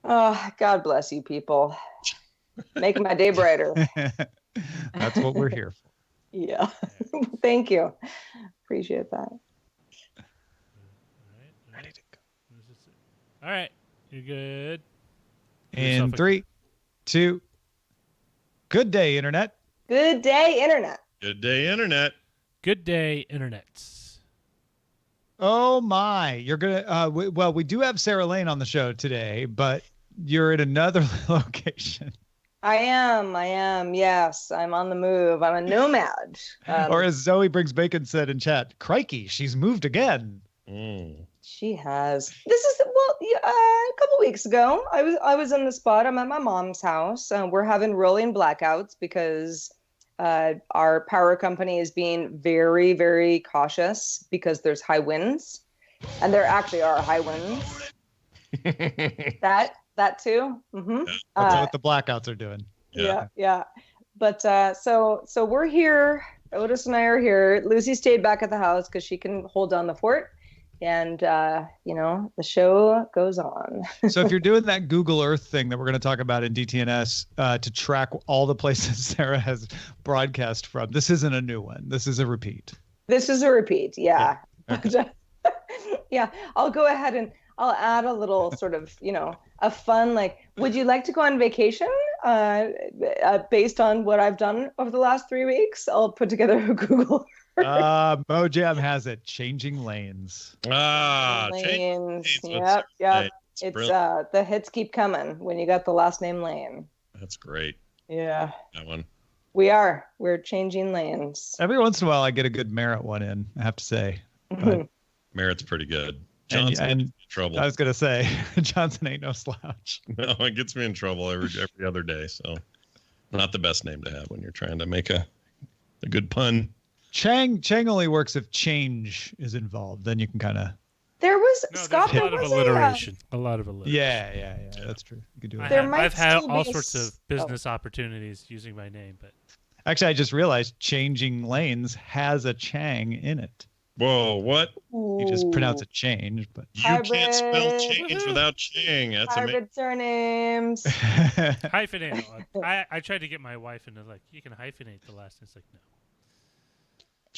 Oh, God bless you people. Make my day brighter. That's what we're here for. Yeah. Thank you. Appreciate that. All right. Ready to go. All right. You're good. In 3, 2. Good day, Internet. Good day, Internet. Good day, Internet. Good day, Internets. Oh my, you're gonna. We do have Sarah Lane on the show today, but you're at another location. I am. Yes, I'm on the move. I'm a nomad. Or as Zoe Briggs Bacon said in chat, crikey, she's moved again. She has. This is a couple weeks ago. I was in the spot. I'm at my mom's house. We're having rolling blackouts because our power company is being very, very cautious because there's high winds, and there actually are high winds. That too. Mm-hmm. That's what the blackouts are doing. Yeah. But so we're here. Otis and I are here. Lucy stayed back at the house because she can hold down the fort. And, the show goes on. So if you're doing that Google Earth thing that we're going to talk about in DTNS to track all the places Sarah has broadcast from, this isn't a new one. This is a repeat. This is a repeat. Yeah. Okay. Yeah. I'll go ahead and I'll add a little sort of, a fun, like, would you like to go on vacation? Based on what I've done over the last 3 weeks, I'll put together a Google Mojam has it. Changing lanes. Lanes. Yep. It's the hits keep coming when you got the last name Lane. That's great. Yeah. That one. We're changing lanes. Every once in a while, I get a good Merritt one in, I have to say. But Merritt's pretty good. Johnson gets me in trouble. I was going to say, Johnson ain't no slouch. No, it gets me in trouble every other day. So not the best name to have when you're trying to make a good pun. Chang only works if change is involved. Then you can kind of. There was Scott. There's a lot of alliteration. A lot of alliteration. Yeah. That's true. You could do it. I've had all sorts of business opportunities using my name, but actually, I just realized changing lanes has a Chang in it. Whoa! What? You just pronounce it change, but you can't spell change without Chang. That's hybrid surnames. Hyphenate. I tried to get my wife into you can hyphenate the last name. It's like no.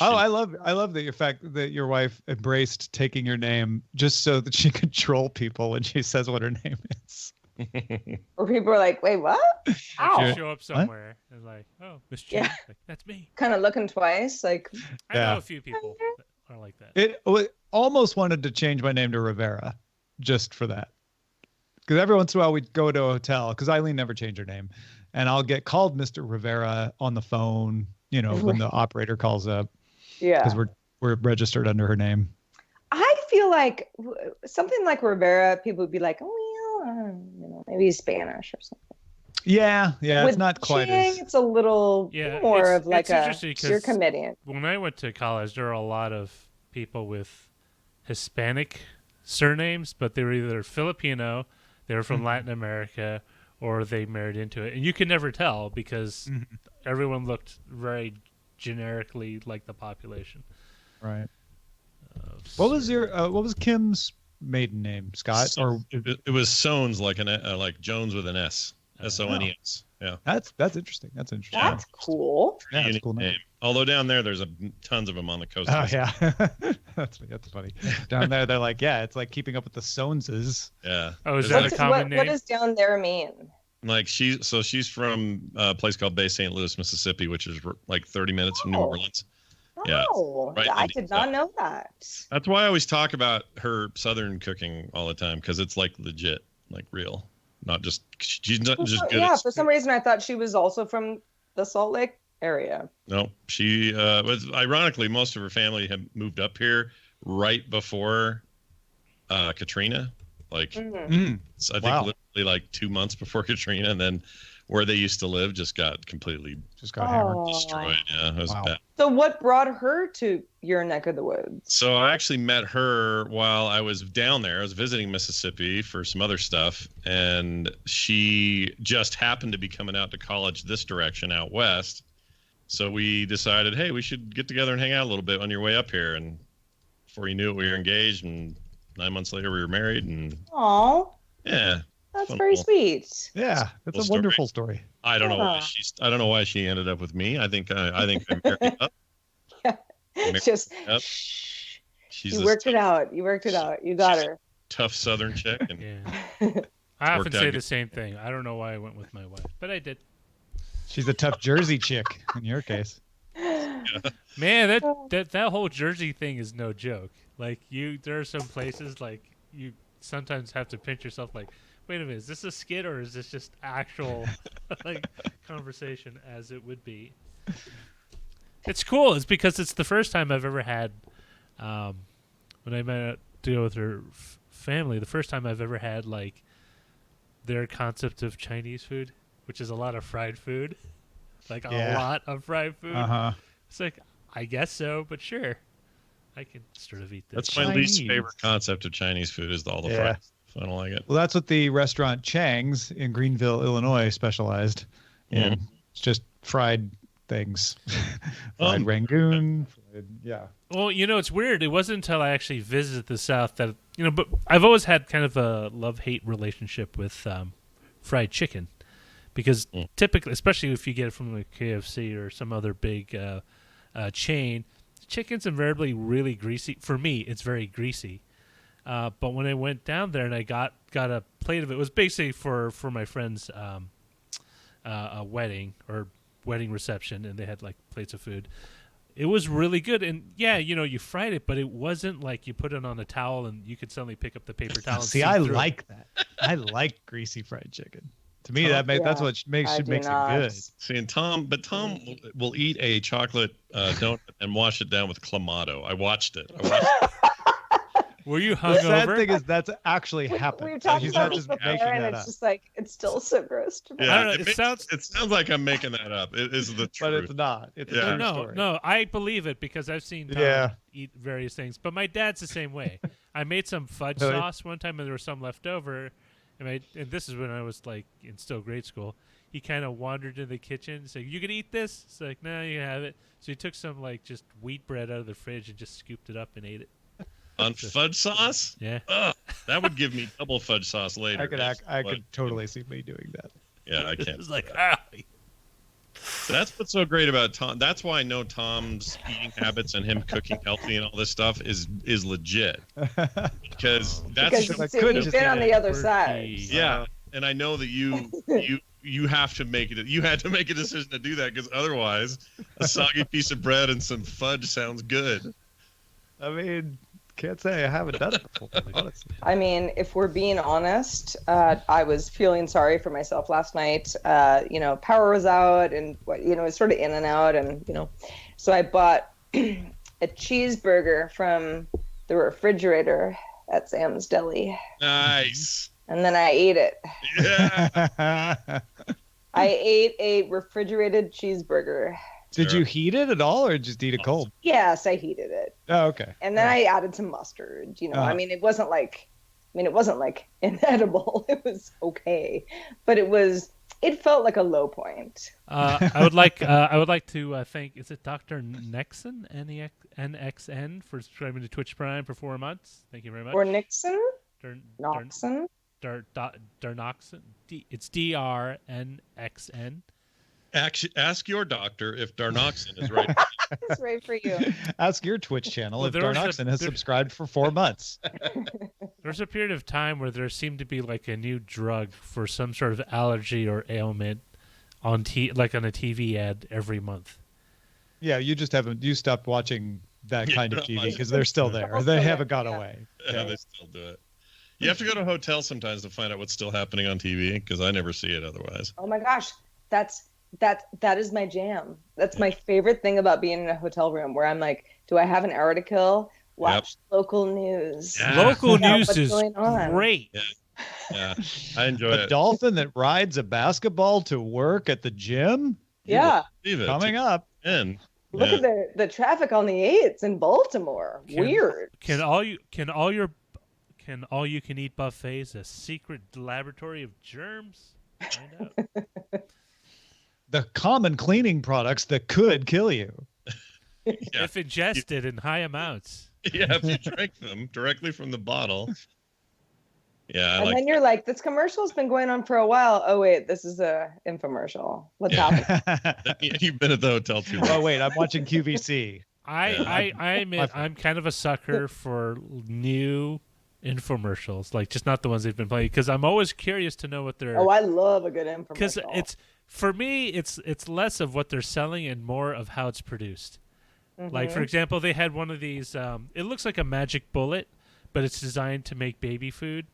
Oh, I love the fact that your wife embraced taking your name just so that she could troll people when she says what her name is. Or people are like, "Wait, what?" You show up somewhere and like, "Oh, Miss Chen, that's me." Kind of looking twice, like. I know a few people that are like that. It almost wanted to change my name to Rivera, just for that. Because every once in a while we'd go to a hotel, because Eileen never changed her name, and I'll get called Mr. Rivera on the phone. When the operator calls up. Yeah. Because we're registered under her name. I feel like something like Rivera, people would be like, "Oh, maybe he's Spanish or something." Yeah, With it's not quite Chang, as. it's a little more of like you're committing. When I went to college, there were a lot of people with Hispanic surnames, but they were either Filipino, they were from Latin America, or they married into it, and you could never tell because everyone looked very generically like the population. Right. What was Kim's maiden name, Scott? Or it was Sones, like Jones with an S. Sones. Yeah. That's interesting. That's cool. Yeah, that's a cool name. Although down there's tons of them on the coast. Oh yeah. that's funny. Down there they're like, it's like keeping up with the Soneses. Yeah. Oh, is that a common name? What does down there mean? Like she's from a place called Bay St. Louis, Mississippi, which is like 30 minutes from New Orleans. Yeah, right. I did not know that. That's why I always talk about her Southern cooking all the time, because it's like legit, like real, not just she's not just good. Yeah, for some reason I thought she was also from the Salt Lake area. No, she was. Ironically, most of her family had moved up here right before Katrina. Like, I think literally like 2 months before Katrina, and then where they used to live just got hammered, destroyed. Yeah, it was bad. So what brought her to your neck of the woods? So I actually met her while I was down there. I was visiting Mississippi for some other stuff, and she just happened to be coming out to college this direction out west. So we decided, hey, we should get together and hang out a little bit on your way up here. And before you knew it, we were engaged, and 9 months later we were married. And oh, yeah, That's very sweet. Yeah, it's a wonderful story. I don't know why she ended up with me. I think I married up. Yeah. Married Just up. shh. She's You this worked it out. You worked it out. You got her. tough Southern chick, and Yeah. I often worked out say good. the same thing. I don't know why I went with my wife, but I did. She's a tough Jersey chick in your case. Man, that whole Jersey thing is no joke. Like there are some places like you sometimes have to pinch yourself. Like, wait a minute, is this a skit or is this just actual like conversation as it would be? It's cool. It's because it's the first time I've ever had when I met to go with her family. The first time I've ever had like their concept of Chinese food, which is a lot of fried food, like a lot of fried food. It's like, I guess so, but sure, I can sort of eat this. That's my least favorite concept of Chinese food is all the fried stuff. I don't like it. Well, that's what the restaurant Chang's in Greenville, Illinois, specialized in. It's just fried things, fried Rangoon. Well, it's weird. It wasn't until I actually visited the South that but I've always had kind of a love-hate relationship with fried chicken, because typically, especially if you get it from like KFC or some other big chain, chicken's invariably really greasy. For me, it's very greasy. But when I went down there and I got a plate of it, it was basically for my friend's a wedding or wedding reception, and they had like plates of food. It was really good, and you fried it, but it wasn't like you put it on a towel and you could suddenly pick up the paper towel. See, I like that. I like greasy fried chicken. To me, that's what makes it good. See, and Tom will eat a chocolate donut and wash it down with Clamato. I watched it. Were you hungover? The sad thing is that's actually happened. We've talked He's about not this just before, making and that it's up. just like it's still so gross to me. Yeah, it sounds like I'm making that up. It is the truth. But it's not. It's a true story. No, I believe it because I've seen Tom eat various things. But my dad's the same way. I made some fudge sauce one time, and there was some left over. And this is when I was like in still grade school. He kind of wandered in the kitchen and said, "You can eat this?" It's like, "No, you have it." So he took some like just wheat bread out of the fridge and just scooped it up and ate it. On fudge sauce? Yeah. That would give me double fudge sauce later. I could totally see me doing that. Yeah, I can't. It's like, That's what's so great about Tom. That's why I know Tom's eating habits and him cooking healthy and all this stuff is legit. Because you've been on the other side. Yeah, and I know that you have to make it. You had to make a decision to do that because otherwise, a soggy piece of bread and some fudge sounds good. I mean, can't say I haven't done it before. Honestly. I mean, if we're being honest, I was feeling sorry for myself last night. Power was out, and it's sort of in and out, and so I bought a cheeseburger from the refrigerator at Sam's Deli. Nice. And then I ate it. Yeah. I ate a refrigerated cheeseburger. Did you heat it at all, or just eat it cold? Yes, I heated it. Oh, okay. And then I added some mustard. I mean, it wasn't like inedible. It was okay, but it felt like a low point. I would like to thank, is it Dr. Nexon, NXN, for subscribing to Twitch Prime for 4 months. Thank you very much. Or Nixon? Darnoxon? Darnoxon? It's DRNXN. Ask your doctor if Darnoxon is right. It's right for you. Ask your Twitch channel if Darnoxon has subscribed for 4 months. There's a period of time where there seemed to be like a new drug for some sort of allergy or ailment on like on a TV ad every month. Yeah, you stopped watching that kind of TV because they're still there. They haven't gone away. Yeah, they still do it. You have to go to a hotel sometimes to find out what's still happening on TV because I never see it otherwise. Oh my gosh, that is my jam. That's my favorite thing about being in a hotel room where I'm like, do I have an hour to kill? Watch local news. Yeah. Local news is great. Yeah, I enjoy it. A dolphin that rides a basketball to work at the gym? Yeah. Coming up. Look at the traffic on the 8s in Baltimore. Weird. Can all you can eat buffets a secret laboratory of germs? Find out. The common cleaning products that could kill you. If ingested in high amounts. Yeah, if you drink them directly from the bottle. Yeah, I And like then you're like, this commercial's been going on for a while. Oh wait, this is a infomercial. What's Yeah. happening? You've been at the hotel too long. Oh wait, I'm watching QVC. I admit I'm kind of a sucker for new infomercials, like just not the ones they've been playing, because I'm always curious to know what they're. Oh, I love a good Because infomercial. it's for me, it's less of what they're selling and more of how it's produced. Like for example, they had one of these. It looks like a magic bullet, but it's designed to make baby food,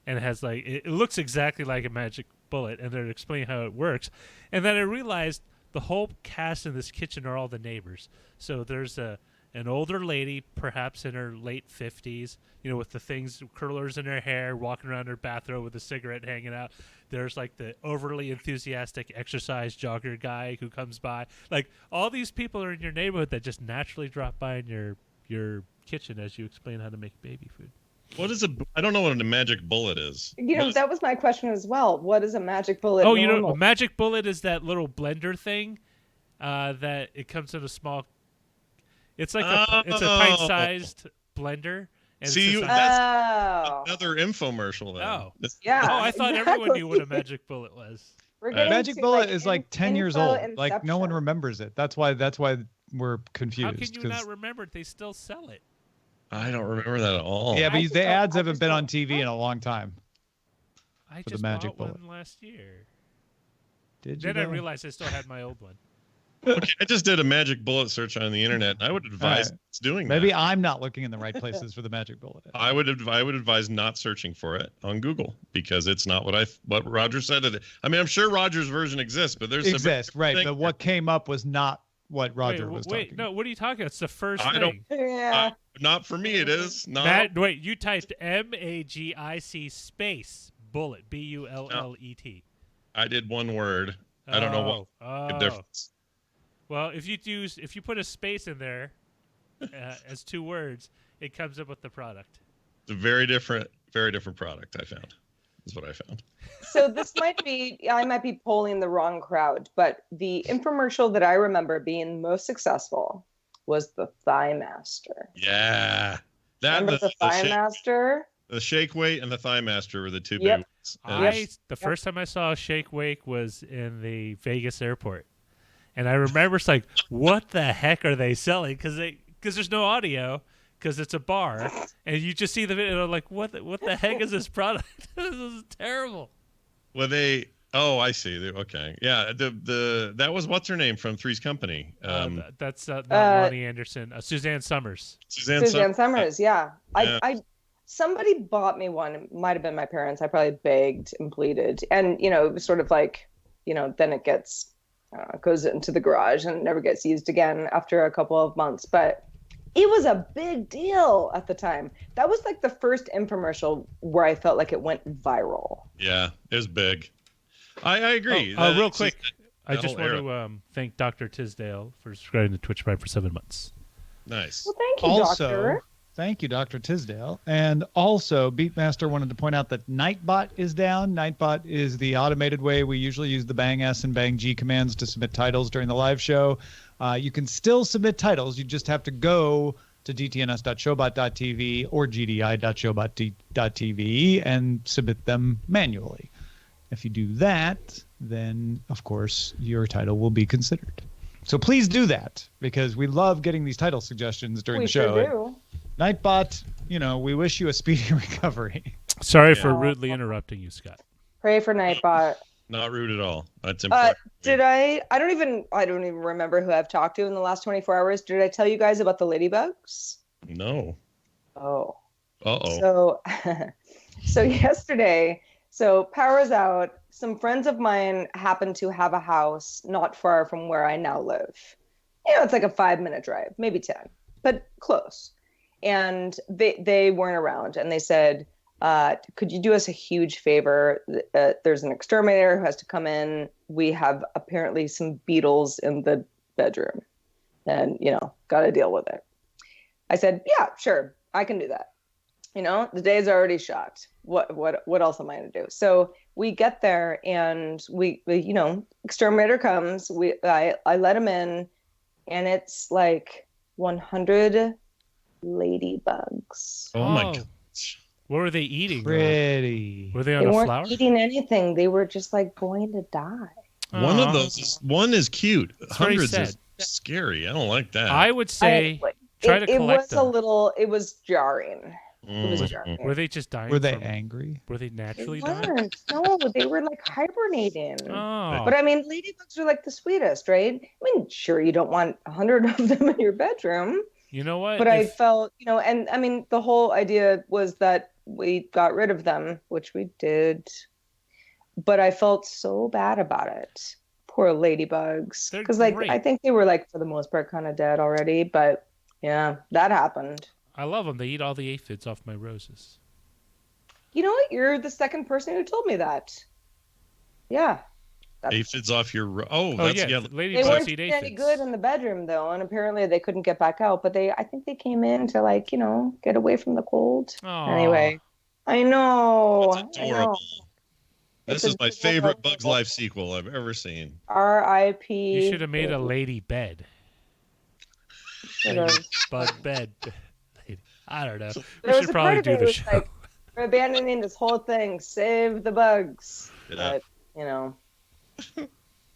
and it has like it looks exactly like a magic bullet, and they're explaining how it works. And then I realized the whole cast in this kitchen are all the neighbors. So there's an older lady, perhaps in her late 50s, with the things, curlers in her hair, walking around her bathrobe with a cigarette hanging out. There's like the overly enthusiastic exercise jogger guy who comes by. Like all these people are in your neighborhood that just naturally drop by in your kitchen as you explain how to make baby food. What is I don't know what a magic bullet is. That was my question as well. What is a magic bullet? Oh, a magic bullet is that little blender thing that it comes in a small. It's like it's a pint-sized blender. And See, that's another infomercial. Then. Oh, yeah. Oh, I thought everyone knew what a magic bullet was. Magic bullet is like 10 years old. Like no one remembers it. That's why we're confused. How can you not remember it? They still sell it. I don't remember that at all. Yeah, but the ads haven't been on TV in a long time. I just bought one last year. Did you? Then I realized I still had my old one. Okay, I just did a magic bullet search on the internet. I would advise doing that. Maybe I'm not looking in the right places for the magic bullet. I would advise not searching for it on Google because it's not what Roger said. I mean, I'm sure Roger's version exists, but there's right? But what came up was not what Roger was talking. No, what are you talking about? It's the first thing. Yeah. Not for me, it is. No. Wait, you typed MAGIC space bullet, BULLET. I did one word. I don't know what difference. Well, if you put a space in there as two words, it comes up with the product. It's a very different product. I found. Is what I found. So this I might be polling the wrong crowd, but the infomercial that I remember being most successful was the Thigh Master. Yeah. Remember the Thigh Master? The Shake Weight and the Thigh Master were the two big ones. The first time I saw a Shake Weight was in the Vegas airport. And I remember it's like, what the heck are they selling? Because there's no audio. Because it's a bar, and you just see the video, and I'm like, what the heck is this product? This is terrible. Well, I see. Okay, yeah. That was what's her name from Three's Company. That's not Lonnie Anderson. Suzanne Summers. Suzanne Summers. Yeah. Somebody bought me one. It might have been my parents. I probably begged and pleaded, and it was sort of like, then it gets goes into the garage and never gets used again after a couple of months, but. It was a big deal at the time. That was like the first infomercial where I felt like it went viral. Yeah, it was big. I agree. Real quick, I just want to thank Dr. Tisdale for subscribing to Twitch Prime for 7 months. Nice. Well, thank you, Doctor. Thank you, Dr. Tisdale. And also, Beatmaster wanted to point out that Nightbot is down. Nightbot is the automated way we usually use the bang S and bang G commands to submit titles during the live show. You can still submit titles. You just have to go to dtns.showbot.tv or gdi.showbot.tv and submit them manually. If you do that, then, of course, your title will be considered. So please do that, because we love getting these title suggestions during the show. We sure do. Nightbot, we wish you a speedy recovery. Sorry for rudely interrupting you, Scott. Pray for Nightbot. Not rude at all. That's important. I don't even remember who I've talked to in the last 24 hours. Did I tell you guys about the ladybugs? No. Oh. Uh-oh. So yesterday, power's out. Some friends of mine happen to have a house not far from where I now live. It's like a 5-minute drive, maybe 10, but close. And they weren't around, and they said, could you do us a huge favor? There's an exterminator who has to come in. We have apparently some beetles in the bedroom, and got to deal with it. I said, yeah, sure, I can do that. The day's already shot. What else am I going to do? So we get there, and we exterminator comes. I let him in, and it's like 100 ladybugs. Oh my God. What were they eating? Pretty. Were they on They a weren't flower? eating anything. They were just like going to die. One of Aw. those is cute. It's very Hundreds sad. is scary. I don't like that. I would say try to It collect was them. it was jarring. It was jarring. Were they just dying? Were they from- angry? Were they They naturally dying? weren't. No, they were like hibernating. Oh, But I mean, ladybugs are like the sweetest, right? I mean, sure, you don't want 100 of them in your bedroom, you know what? but I felt, and I mean, the whole idea was that we got rid of them, which we did, but I felt so bad about it. Poor ladybugs. They're Because, like, great. I think they were, like, for the most part, kind of dead already, but yeah, that happened. I love them. They eat all the aphids off my roses. You know what? You're the second person who told me that. Yeah. Aphids off your. Oh, Oh that's yeah, yeah. They ladybugs weren't eat doing aphids. any good in the bedroom though, and apparently they couldn't get back out. But I think they came in to like, get away from the cold. Aw. Anyway, I know. That's I know. adorable. This It's is my adorable. favorite Bugs Life sequel I've ever seen. R.I.P. You should have made a lady bed. Should've. Bug bed. I don't know. There We was should a probably part of do me the was show. like, we're abandoning this whole thing. Save the bugs. Yeah. But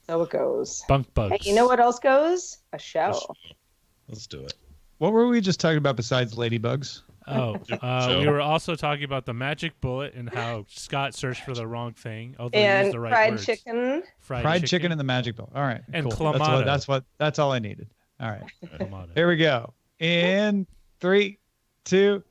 so it goes. Bunk Hey, bugs. you know what else goes? A show. Let's do it. What were we just talking about besides ladybugs? Oh, Show. we were also talking about the magic bullet and how Scott searched for the wrong thing, although he And used the right fried words. chicken. Fried chicken and the magic bowl. All right. And cool. Clamato. That's all I needed. All right. Clamato. Here we go. In 3, 2.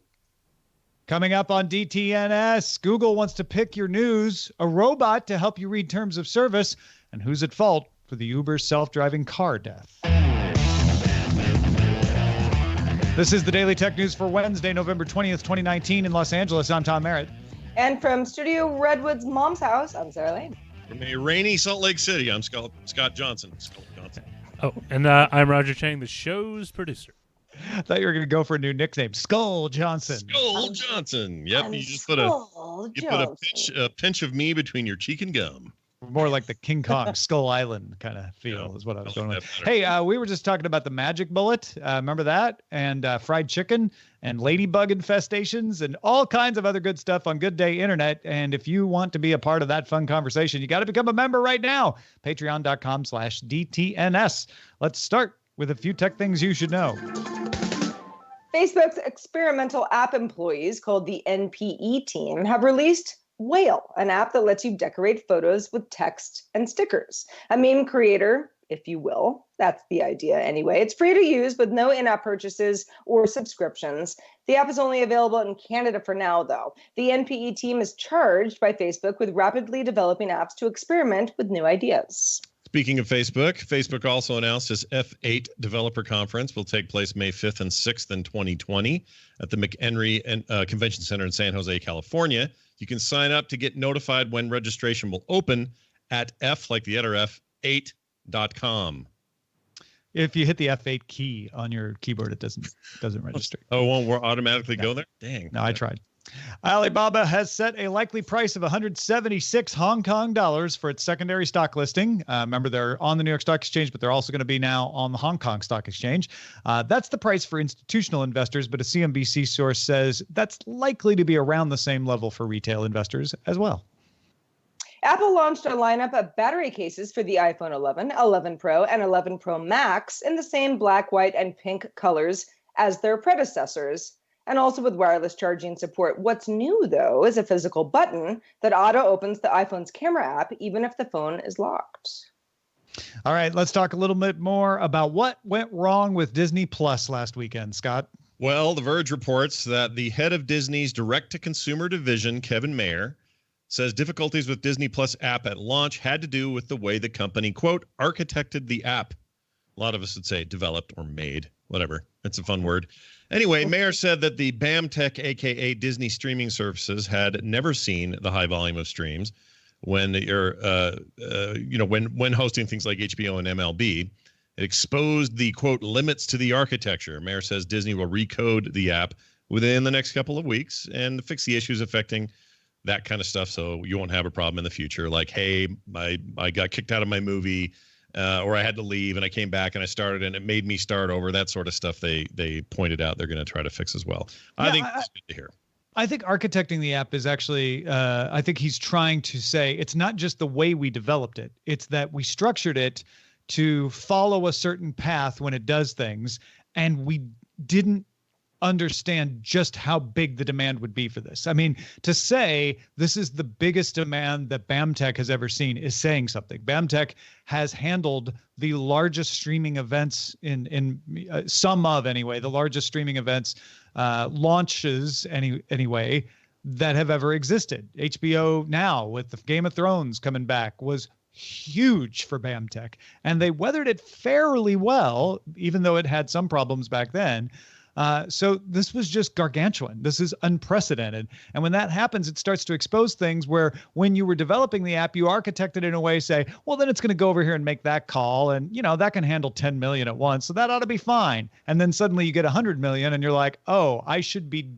Coming up on DTNS, Google wants to pick your news, a robot to help you read terms of service, and who's at fault for the Uber self-driving car death. This is the Daily Tech News for Wednesday, November 20th, 2019 in Los Angeles. I'm Tom Merritt. And from Studio Redwood's mom's house, I'm Sarah Lane. From a rainy Salt Lake City, I'm Scott Johnson. Scott Johnson. Oh, and I'm Roger Chang, the show's producer. I thought you were going to go for a new nickname, Skull Johnson. Skull Johnson. Yep, I'm you just Skull put Johnson. a pinch of me between your cheek and gum. More like the King Kong Skull Island kind of feel Yeah, is what I was I like going with. that better. Hey, we were just talking about the magic bullet. Remember that? And fried chicken and ladybug infestations and all kinds of other good stuff on Good Day Internet. And if you want to be a part of that fun conversation, you got to become a member right now. Patreon.com/DTNS. Let's start with a few tech things you should know. Facebook's experimental app employees, called the NPE team, have released Whale, an app that lets you decorate photos with text and stickers. A meme creator, if you will. That's the idea anyway. It's free to use with no in-app purchases or subscriptions. The app is only available in Canada for now, though. The NPE team is charged by Facebook with rapidly developing apps to experiment with new ideas. Speaking of Facebook, Facebook also announced its F8 Developer Conference will take place May 5th and 6th in 2020 at the McHenry Convention Center in San Jose, California. You can sign up to get notified when registration will open at F, like the letter F, 8.com. If you hit the F8 key on your keyboard, it doesn't register. Oh, won't automatically go there? Dang. No, I tried. Alibaba has set a likely price of 176 Hong Kong dollars for its secondary stock listing. Remember, they're on the New York Stock Exchange, but they're also going to be now on the Hong Kong Stock Exchange. That's the price for institutional investors, but a CNBC source says that's likely to be around the same level for retail investors as well. Apple launched a lineup of battery cases for the iPhone 11, 11 Pro, and 11 Pro Max in the same black, white, and pink colors as their predecessors, and also with wireless charging support. What's new, though, is a physical button that auto-opens the iPhone's camera app, even if the phone is locked. All right, let's talk a little bit more about what went wrong with Disney Plus last weekend, Scott. Well, The Verge reports that the head of Disney's direct-to-consumer division, Kevin Mayer, says difficulties with Disney Plus app at launch had to do with the way the company, quote, architected the app. A lot of us would say developed or made, whatever. It's a fun word. Anyway, Mayer said that the BAMTech, aka Disney streaming services, had never seen the high volume of streams when you're, when hosting things like HBO and MLB. It exposed the, quote, limits to the architecture. Mayer says Disney will recode the app within the next couple of weeks and fix the issues affecting that kind of stuff, so you won't have a problem in the future. Like, hey, I got kicked out of my movie, or I had to leave, and I came back and I started, and it made me start over. That sort of stuff they pointed out they're going to try to fix as well. I think it's good to hear. I think architecting the app is actually, I think he's trying to say it's not just the way we developed it, it's that we structured it to follow a certain path when it does things. And we didn't understand just how big the demand would be for this. I mean, to say this is the biggest demand that BAMTech has ever seen is saying something. BAMTech has handled the largest streaming events in some of anyway, the largest streaming events launches anyway that have ever existed. HBO Now with the Game of Thrones coming back was huge for BAMTech, and they weathered it fairly well, even though it had some problems back then. So this was just gargantuan. This is unprecedented. And when that happens, it starts to expose things where when you were developing the app, you architected it in a way, say, well, then it's going to go over here and make that call. And, that can handle 10 million at once. So that ought to be fine. And then suddenly you get 100 million and you're like, oh, I should be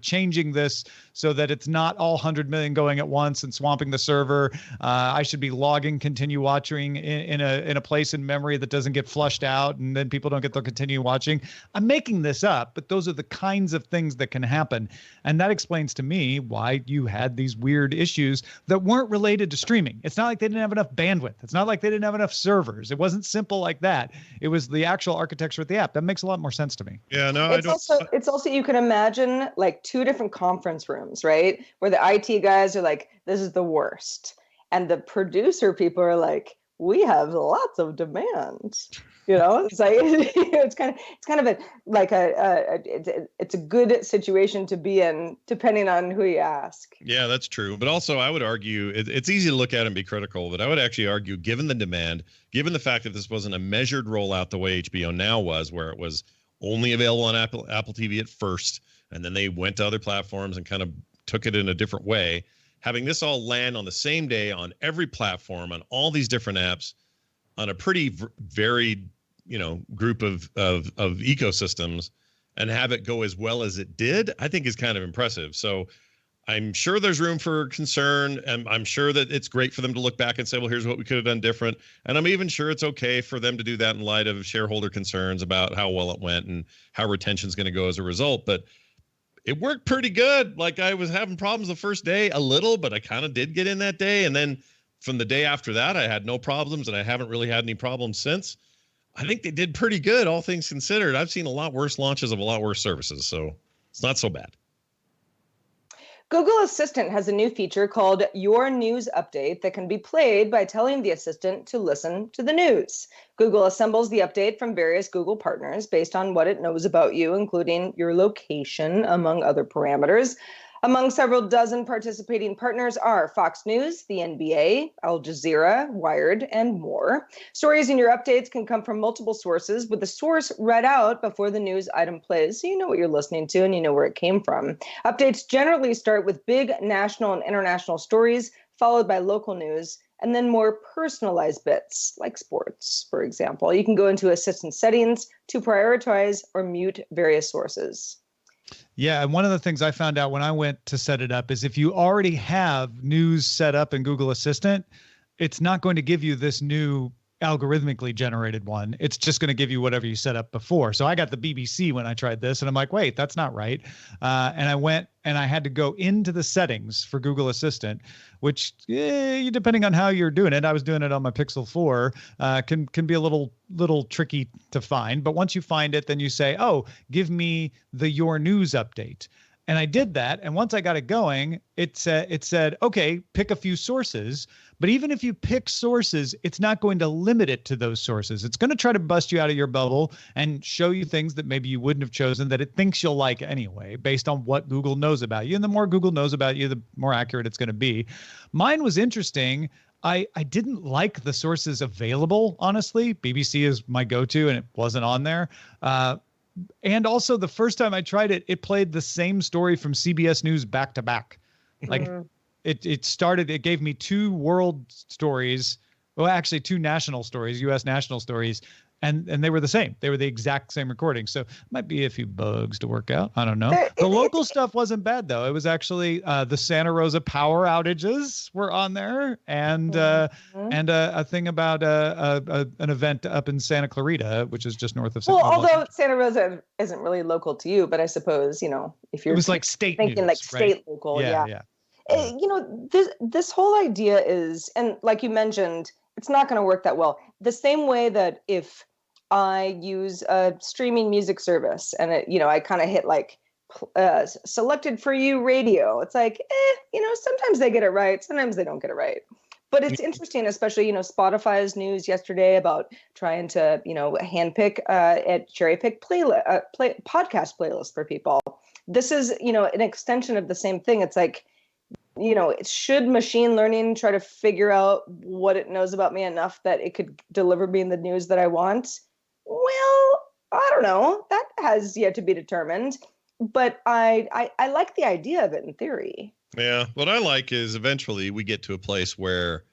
changing this so that it's not all 100 million going at once and swamping the server. I should be logging continue watching in a place in memory that doesn't get flushed out, and then people don't get to continue watching. I'm making this up, but those are the kinds of things that can happen. And that explains to me why you had these weird issues that weren't related to streaming. It's not like they didn't have enough bandwidth. It's not like they didn't have enough servers. It wasn't simple like that. It was the actual architecture of the app. That makes a lot more sense to me. Yeah, no, It's also, you can imagine like two different conference rooms, right? Where the IT guys are like, this is the worst. And the producer people are like, we have lots of demand. It's like, it's kind of it's a good situation to be in, depending on who you ask. Yeah, that's true. But also I would argue it's easy to look at and be critical, but I would actually argue, given the demand, given the fact that this wasn't a measured rollout the way HBO Now was, where it was only available on Apple TV at first, and then they went to other platforms and kind of took it in a different way. Having this all land on the same day on every platform, on all these different apps, on a pretty varied, group of ecosystems, and have it go as well as it did, I think is kind of impressive. So I'm sure there's room for concern, and I'm sure that it's great for them to look back and say, well, here's what we could have done different. And I'm even sure it's okay for them to do that in light of shareholder concerns about how well it went and how retention is going to go as a result. But it worked pretty good. Like, I was having problems the first day a little, but I kind of did get in that day. And then from the day after that, I had no problems, and I haven't really had any problems since. I think they did pretty good, all things considered. I've seen a lot worse launches of a lot worse services, so it's not so bad. Google Assistant has a new feature called Your News Update that can be played by telling the assistant to listen to the news. Google assembles the update from various Google partners based on what it knows about you, including your location, among other parameters. Among several dozen participating partners are Fox News, the NBA, Al Jazeera, Wired, and more. Stories in your updates can come from multiple sources, with the source read out before the news item plays, so you know what you're listening to and you know where it came from. Updates generally start with big national and international stories, followed by local news, and then more personalized bits, like sports, for example. You can go into Assistant settings to prioritize or mute various sources. Yeah, and one of the things I found out when I went to set it up is if you already have news set up in Google Assistant, it's not going to give you this new algorithmically generated one. It's just going to give you whatever you set up before. So I got the BBC when I tried this, and I'm like, wait, that's not right. And I went and I had to go into the settings for Google Assistant, which depending on how you're doing it, I was doing it on my Pixel 4, can be a little tricky to find. But once you find it, then you say, oh, give me the Your News update. And I did that. And once I got it going, it said, okay, pick a few sources. But even if you pick sources, it's not going to limit it to those sources. It's going to try to bust you out of your bubble and show you things that maybe you wouldn't have chosen that it thinks you'll like anyway, based on what Google knows about you. And the more Google knows about you, the more accurate it's going to be. Mine was interesting. I didn't like the sources available, honestly. BBC is my go-to, and it wasn't on there. And also, the first time I tried it, it played the same story from CBS News back to back. Like it gave me two world stories. Well, actually two national stories, U.S. national stories and they were the same. They were the exact same recording. So might be a few bugs to work out. I don't know. The local stuff wasn't bad though. It was actually the Santa Rosa power outages were on there, and a thing about an event up in Santa Clarita, which is just north of. Well, although Santa Rosa isn't really local to you, but I suppose, if you're it was like state thinking news, like state right? local, Yeah. This whole idea is, and like you mentioned, it's not going to work that well. The same way that if I use a streaming music service and I kind of hit like selected for you radio, it's like, sometimes they get it right, sometimes they don't get it right. But it's interesting, especially, Spotify's news yesterday about trying to, handpick cherry pick podcast playlists for people. This is, an extension of the same thing. It's like, should machine learning try to figure out what it knows about me enough that it could deliver me the news that I want? Well, I don't know. That has yet to be determined. But I like the idea of it in theory. Yeah. What I like is eventually we get to a place where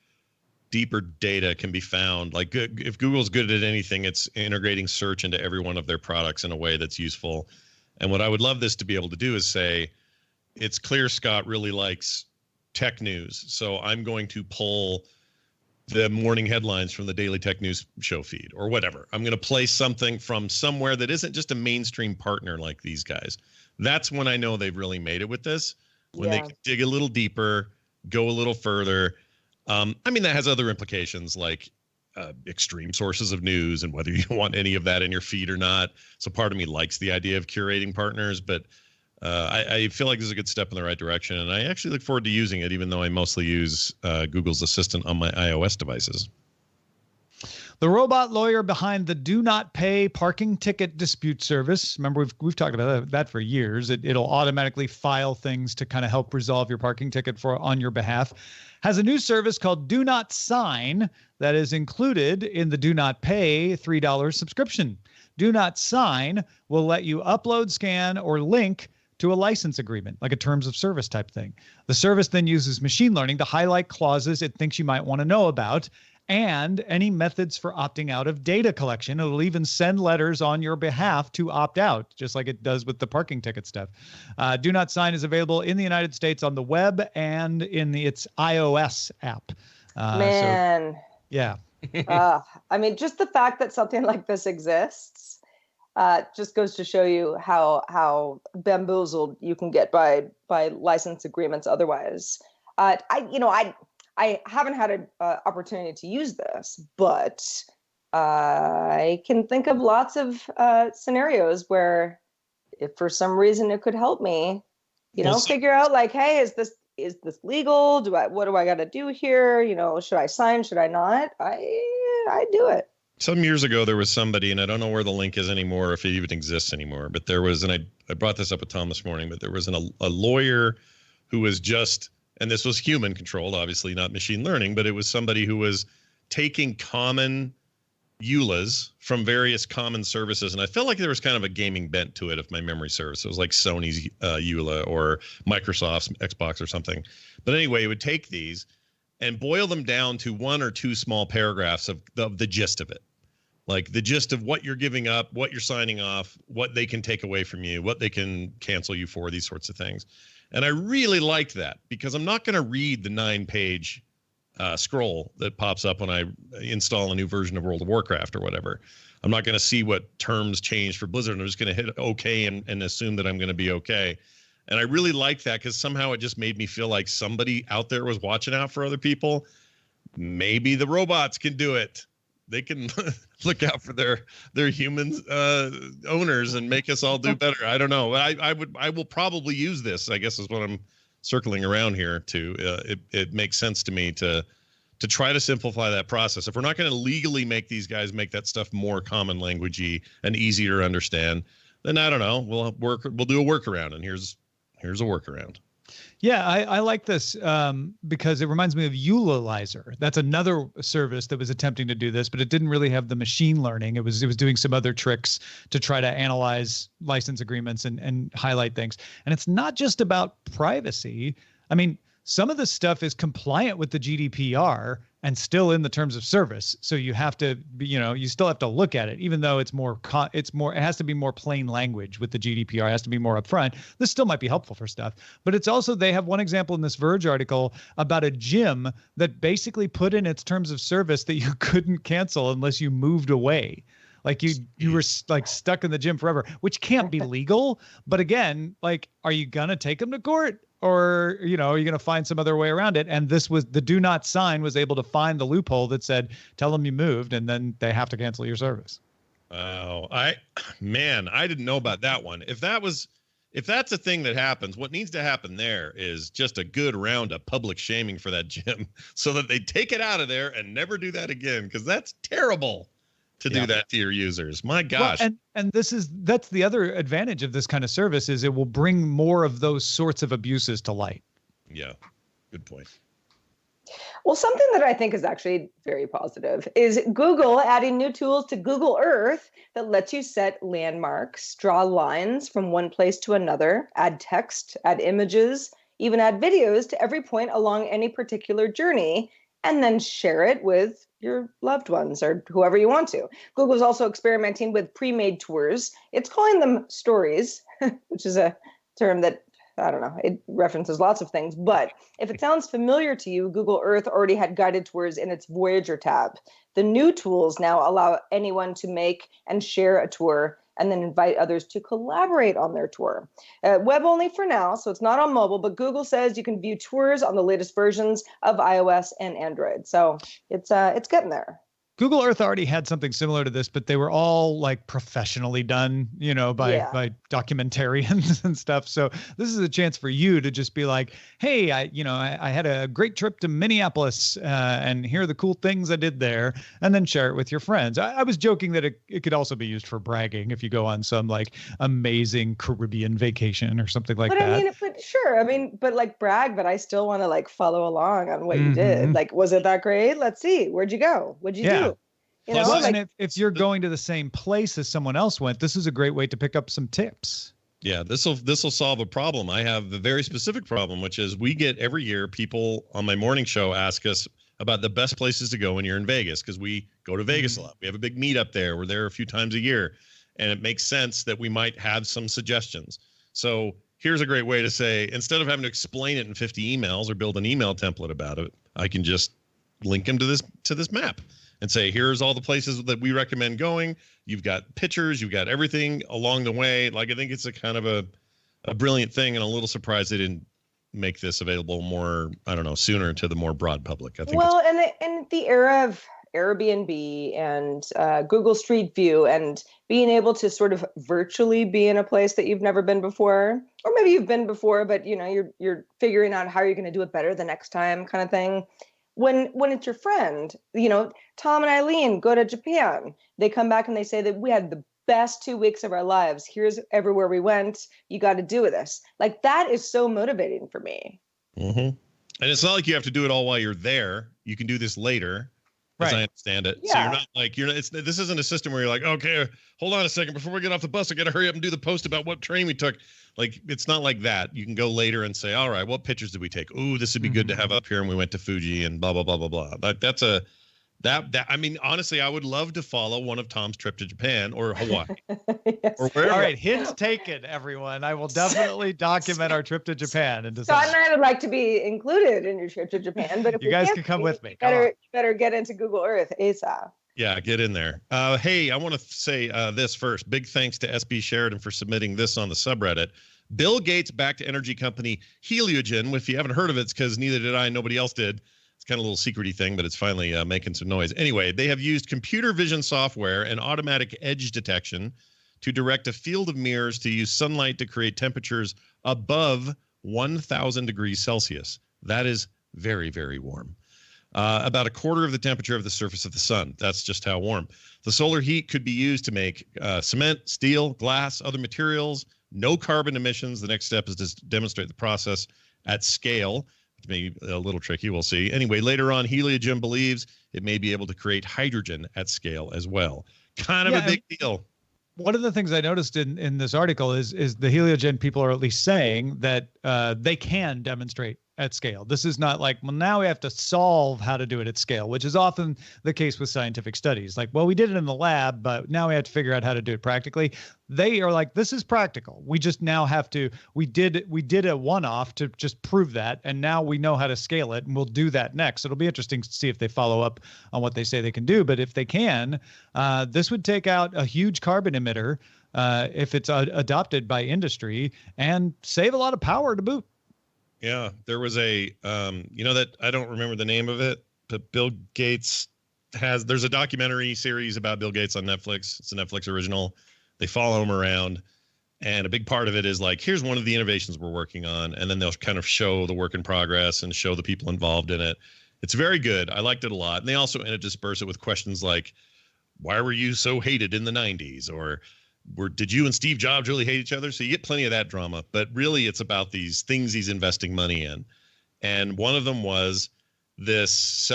deeper data can be found. Like if Google's good at anything, it's integrating search into every one of their products in a way that's useful. And what I would love this to be able to do is say, it's clear Scott really likes tech news, so I'm going to pull the morning headlines from the Daily Tech News show feed or whatever. I'm going to play something from somewhere that isn't just a mainstream partner like these guys. That's when I know they've really made it with this, when they can dig a little deeper, go a little further. That has other implications like extreme sources of news and whether you want any of that in your feed or not. So part of me likes the idea of curating partners, but I feel like this is a good step in the right direction, and I actually look forward to using it, even though I mostly use Google's Assistant on my iOS devices. The robot lawyer behind the Do Not Pay parking ticket dispute service. Remember, we've talked about that for years. It'll automatically file things to kind of help resolve your parking ticket on your behalf. Has a new service called Do Not Sign that is included in the Do Not Pay $3 subscription. Do Not Sign will let you upload, scan, or link to a license agreement, like a terms of service type thing. The service then uses machine learning to highlight clauses it thinks you might want to know about and any methods for opting out of data collection. It'll even send letters on your behalf to opt out, just like it does with the parking ticket stuff. Do Not Sign is available in the United States on the web and in its iOS app. Man. So, yeah. Just the fact that something like this exists just goes to show you how bamboozled you can get by license agreements otherwise. I haven't had an opportunity to use this, but I can think of lots of scenarios where if for some reason it could help me, figure out like, hey, is this legal? What do I got to do here? Should I sign? Should I not? I do it. Some years ago, there was somebody, and I don't know where the link is anymore, if it even exists anymore, but there was, and I brought this up with Tom this morning, but there was a lawyer who was just, and this was human controlled, obviously not machine learning, but it was somebody who was taking common EULAs from various common services. And I felt like there was kind of a gaming bent to it, if my memory serves. It was like Sony's EULA or Microsoft's Xbox or something. But anyway, it would take these and boil them down to one or two small paragraphs of the gist of it. Like the gist of what you're giving up, what you're signing off, what they can take away from you, what they can cancel you for, these sorts of things. And I really liked that because I'm not going to read the 9-page scroll that pops up when I install a new version of World of Warcraft or whatever. I'm not going to see what terms changed for Blizzard. I'm just going to hit OK and assume that I'm going to be OK. And I really liked that because somehow it just made me feel like somebody out there was watching out for other people. Maybe the robots can do it. They can look out for their human owners and make us all do better. I don't know. I will probably use this, I guess is what I'm circling around here to. It makes sense to me to try to simplify that process. If we're not going to legally make these guys make that stuff more common languagey and easier to understand, then I don't know. We'll do a workaround, and here's a workaround. Yeah, I like this because it reminds me of Eulalizer. That's another service that was attempting to do this, but it didn't really have the machine learning. It was doing some other tricks to try to analyze license agreements and highlight things. And it's not just about privacy. I mean, some of this stuff is compliant with the GDPR, and still in the terms of service. So you have to be, you still have to look at it, even though it has to be more plain language with the GDPR. It has to be more upfront. This still might be helpful for stuff, but it's also, they have one example in this Verge article about a gym that basically put in its terms of service that you couldn't cancel unless you moved away. Like you were like stuck in the gym forever, which can't be legal. But again, like, are you going to take them to court? Or, are you going to find some other way around it? And this was the do not sign was able to find the loophole that said, tell them you moved, and then they have to cancel your service. Oh, I didn't know about that one. If that's a thing that happens, what needs to happen there is just a good round of public shaming for that gym so that they take it out of there and never do that again. Because that's terrible to do that to your users. My gosh. Well, and that's the other advantage of this kind of service is it will bring more of those sorts of abuses to light. Yeah, good point. Well, something that I think is actually very positive is Google adding new tools to Google Earth that lets you set landmarks, draw lines from one place to another, add text, add images, even add videos to every point along any particular journey, and then share it with your loved ones or whoever you want to. Google's also experimenting with pre-made tours. It's calling them stories, which is a term that, I don't know, it references lots of things. But if it sounds familiar to you, Google Earth already had guided tours in its Voyager tab. The new tools now allow anyone to make and share a tour and then invite others to collaborate on their tour. Web only for now, so it's not on mobile, but Google says you can view tours on the latest versions of iOS and Android. So it's getting there. Google Earth already had something similar to this, but they were all like professionally done, by documentarians and stuff. So this is a chance for you to just be like, hey, I had a great trip to Minneapolis and here are the cool things I did there, and then share it with your friends. I was joking that it could also be used for bragging if you go on some like amazing Caribbean vacation or something like that. But like brag, but I still want to like follow along on what you did. Like, was it that great? Let's see. Where'd you go? What'd you do? And if you're going to the same place as someone else went, this is a great way to pick up some tips. Yeah, this will solve a problem. I have a very specific problem, which is we get every year people on my morning show ask us about the best places to go when you're in Vegas, because we go to Vegas a lot. We have a big meetup there. We're there a few times a year, and it makes sense that we might have some suggestions. So here's a great way to say, instead of having to explain it in 50 emails or build an email template about it, I can just link them to this map and say, here's all the places that we recommend going. You've got pictures, you've got everything along the way. Like, I think it's a kind of a brilliant thing, and a little surprised they didn't make this available more, sooner to the more broad public. I think. Well, and the era of Airbnb and Google Street View and being able to sort of virtually be in a place that you've never been before, or maybe you've been before, but you're figuring out how you're going to do it better the next time, kind of thing. When it's your friend, Tom and Eileen go to Japan. They come back and they say that we had the best 2 weeks of our lives. Here's everywhere we went. You got to do with this. Like, that is so motivating for me. Mm-hmm. And it's not like you have to do it all while you're there. You can do this later, as I understand it. Yeah. So you're not like, this isn't a system where you're like, okay, hold on a second. Before we get off the bus, I got to hurry up and do the post about what train we took. Like, it's not like that. You can go later and say, all right, what pictures did we take? Ooh, this would be good to have up here. And we went to Fuji and blah, blah, blah, blah, blah. Like, I mean, honestly, I would love to follow one of Tom's trip to Japan or Hawaii. Yes. Or wherever. All right, hint taken, everyone. I will definitely document our trip to Japan and decide. Scott and I would like to be included in your trip to Japan, but if you guys can come with me. You better get into Google Earth ASAP. Yeah, get in there. Hey, I want to say this first. Big thanks to SB Sheridan for submitting this on the subreddit. Bill Gates backed energy company Heliogen. If you haven't heard of it, it's because neither did I. Nobody else did. It's kind of a little secret-y thing, but it's finally making some noise. Anyway, they have used computer vision software and automatic edge detection to direct a field of mirrors to use sunlight to create temperatures above 1,000 degrees Celsius. That is very, very warm. About a quarter of the temperature of the surface of the sun. That's just how warm. The solar heat could be used to make cement, steel, glass, other materials. No carbon emissions. The next step is to demonstrate the process at scale. It may be a little tricky. We'll see. Anyway, later on, Heliogen believes it may be able to create hydrogen at scale as well. Kind of a big deal. One of the things I noticed in this article is the Heliogen people are at least saying that they can demonstrate at scale. This is not like, well, now we have to solve how to do it at scale, which is often the case with scientific studies. Like, well, we did it in the lab, but now we have to figure out how to do it practically. They are like, this is practical. We just now have to, we did a one-off to just prove that. And now we know how to scale it, and we'll do that next. It'll be interesting to see if they follow up on what they say they can do. But if they can, this would take out a huge carbon emitter if it's adopted by industry, and save a lot of power to boot. Yeah, there was a, that I don't remember the name of it, but Bill Gates there's a documentary series about Bill Gates on Netflix. It's a Netflix original. They follow him around, and a big part of it is like, here's one of the innovations we're working on. And then they'll kind of show the work in progress and show the people involved in it. It's very good. I liked it a lot. And they also intersperse it with questions like, why were you so hated in the 90s? Or did you and Steve Jobs really hate each other? So you get plenty of that drama, but really it's about these things he's investing money in. And one of them was this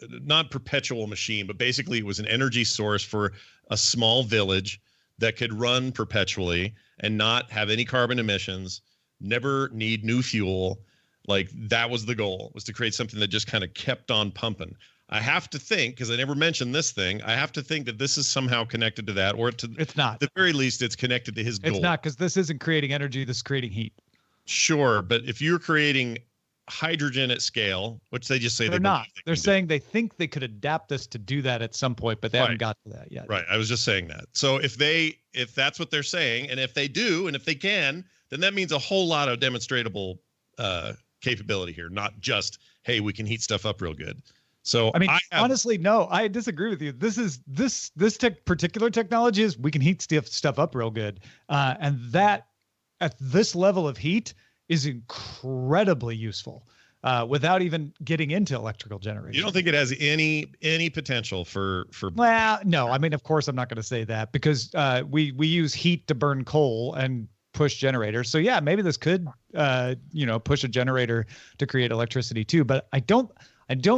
not perpetual machine, but basically it was an energy source for a small village that could run perpetually and not have any carbon emissions, never need new fuel. Like, that was the goal, was to create something that just kind of kept on pumping. I have to think, because I never mentioned this thing, I have to think that this is somehow connected to that, or it's not. At the very least, it's connected to his goal. It's not, because this isn't creating energy, this is creating heat. Sure, but if you're creating hydrogen at scale, which they just say they're not. They're saying they think they could adapt this to do that at some point, but they haven't got to that yet. Right. I was just saying that. So if that's what they're saying, and if they do, and if they can, then that means a whole lot of demonstratable capability here, not just, hey, we can heat stuff up real good. So I mean, honestly, no, I disagree with you. This particular technology is, we can heat stuff up real good. And that at this level of heat is incredibly useful without even getting into electrical generation. You don't think it has any potential for? Well, no, I mean, of course I'm not going to say that, because we use heat to burn coal and push generators. So yeah, maybe this could, push a generator to create electricity too, but I don't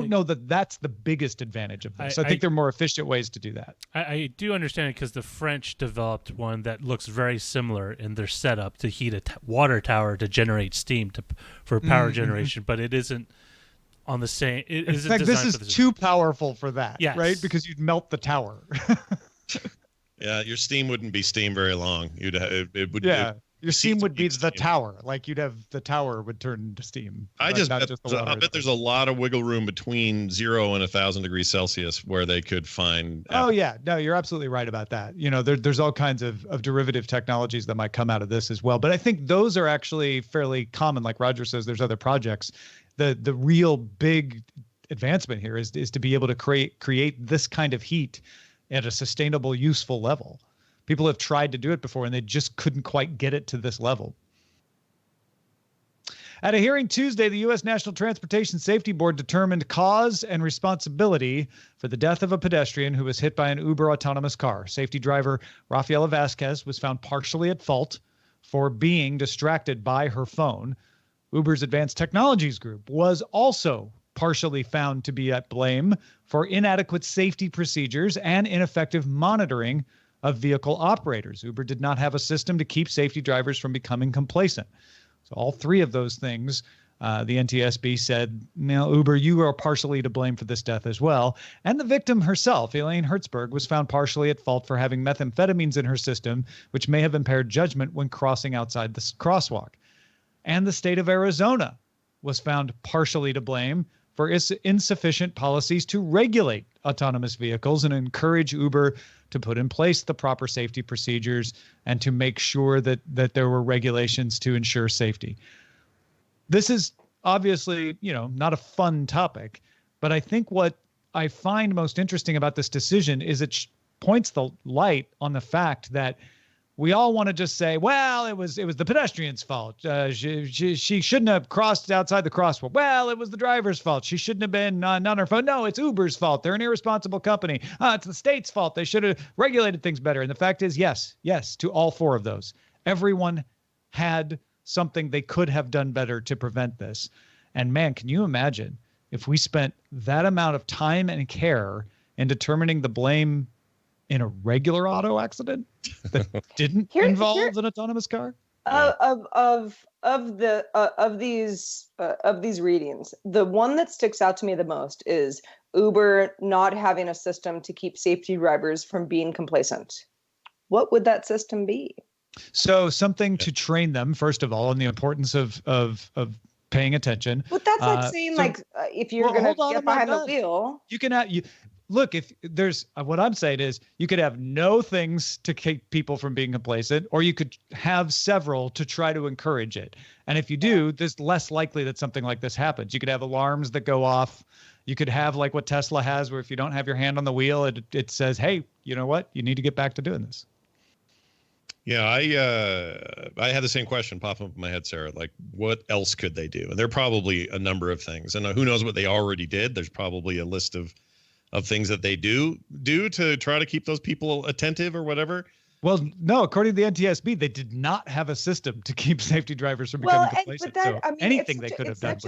know that that's the biggest advantage of this. I think there are more efficient ways to do that. I do understand it, because the French developed one that looks very similar in their setup to heat a water tower to generate steam for power generation, but it isn't on the same. In fact, this is too powerful for that, yes. Right? Because you'd melt the tower. Yeah, your steam wouldn't be steam very long. Your steam would be the tower. Like, you'd have the tower would turn into steam. I bet there's a lot of wiggle room between 0 and 1,000 degrees Celsius where they could find. Oh yeah, no, you're absolutely right about that. There's all kinds of derivative technologies that might come out of this as well. But I think those are actually fairly common. Like Roger says, there's other projects. The real big advancement here is to be able to create this kind of heat at a sustainable, useful level. People have tried to do it before, and they just couldn't quite get it to this level. At a hearing Tuesday, the U.S. National Transportation Safety Board determined cause and responsibility for the death of a pedestrian who was hit by an Uber autonomous car. Safety driver Rafaela Vasquez was found partially at fault for being distracted by her phone. Uber's Advanced Technologies Group was also partially found to be at blame for inadequate safety procedures and ineffective monitoring of vehicle operators. Uber did not have a system to keep safety drivers from becoming complacent. So all three of those things, the NTSB said, now, Uber, you are partially to blame for this death as well. And the victim herself, Elaine Hertzberg, was found partially at fault for having methamphetamines in her system, which may have impaired judgment when crossing outside this crosswalk. And the state of Arizona was found partially to blame for insufficient policies to regulate autonomous vehicles and encourage Uber to put in place the proper safety procedures and to make sure that there were regulations to ensure safety. This is obviously, not a fun topic, but I think what I find most interesting about this decision is it points the light on the fact that we all want to just say, well, it was the pedestrian's fault. She shouldn't have crossed outside the crosswalk. Well, it was the driver's fault. She shouldn't have been on her phone. No, it's Uber's fault. They're an irresponsible company. It's the state's fault. They should have regulated things better. And the fact is, yes, to all four of those. Everyone had something they could have done better to prevent this. And man, can you imagine if we spent that amount of time and care in determining the blame in a regular auto accident that didn't involve an autonomous car? Of these readings, the one that sticks out to me the most is Uber not having a system to keep safety drivers from being complacent. What would that system be? So something to train them, first of all, on the importance of paying attention. But that's like saying, if you're going to get behind the wheel, you can look, if there's what I'm saying is you could have no things to keep people from being complacent, or you could have several to try to encourage it. And if you do, there's less likely that something like this happens. You could have alarms that go off. You could have like what Tesla has, where if you don't have your hand on the wheel, it says, hey, you know what? You need to get back to doing this. Yeah, I had the same question pop up in my head, Sarah. Like, what else could they do? And there are probably a number of things. And who knows what they already did? There's probably a list of things that they do to try to keep those people attentive or whatever. Well, no, according to the NTSB, they did not have a system to keep safety drivers from becoming complacent. So anything they could have done.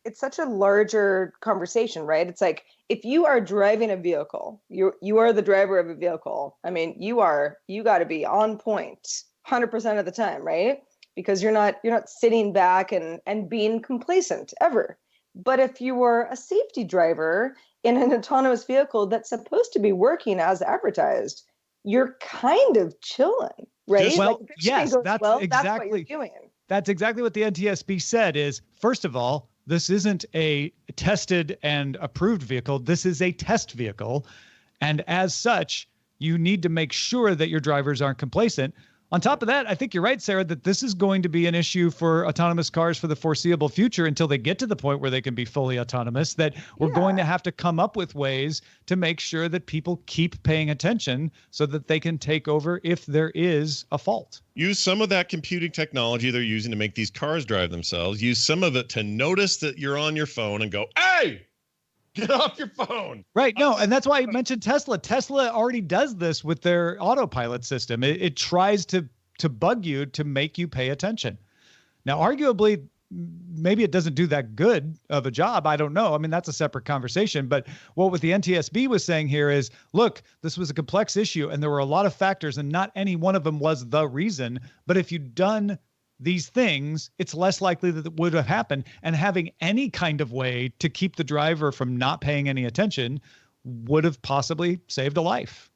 It's such a larger conversation, right? It's like, if you are driving a vehicle, you are the driver of a vehicle. I mean, you got to be on point 100% of the time, right? Because you're not sitting back and being complacent ever. But if you were a safety driver in an autonomous vehicle that's supposed to be working as advertised, you're kind of chilling, right? Well, yes, that's exactly that's what you're doing. That's exactly what the NTSB said is, first of all, this isn't a tested and approved vehicle. This is a test vehicle. And as such, you need to make sure that your drivers aren't complacent. On top of that, I think you're right, Sarah, that this is going to be an issue for autonomous cars for the foreseeable future until they get to the point where they can be fully autonomous, that we're going to have to come up with ways to make sure that people keep paying attention so that they can take over if there is a fault. Use some of that computing technology they're using to make these cars drive themselves. Use some of it to notice that you're on your phone and go, hey! Get off your phone. Right. No, and that's why I mentioned Tesla. Tesla already does this with their autopilot system. It tries to bug you to make you pay attention. Now, arguably, maybe it doesn't do that good of a job. I don't know. I mean, that's a separate conversation. But what the NTSB was saying here is, look, this was a complex issue and there were a lot of factors and not any one of them was the reason. But if you'd done these things, it's less likely that it would have happened. And having any kind of way to keep the driver from not paying any attention would have possibly saved a life.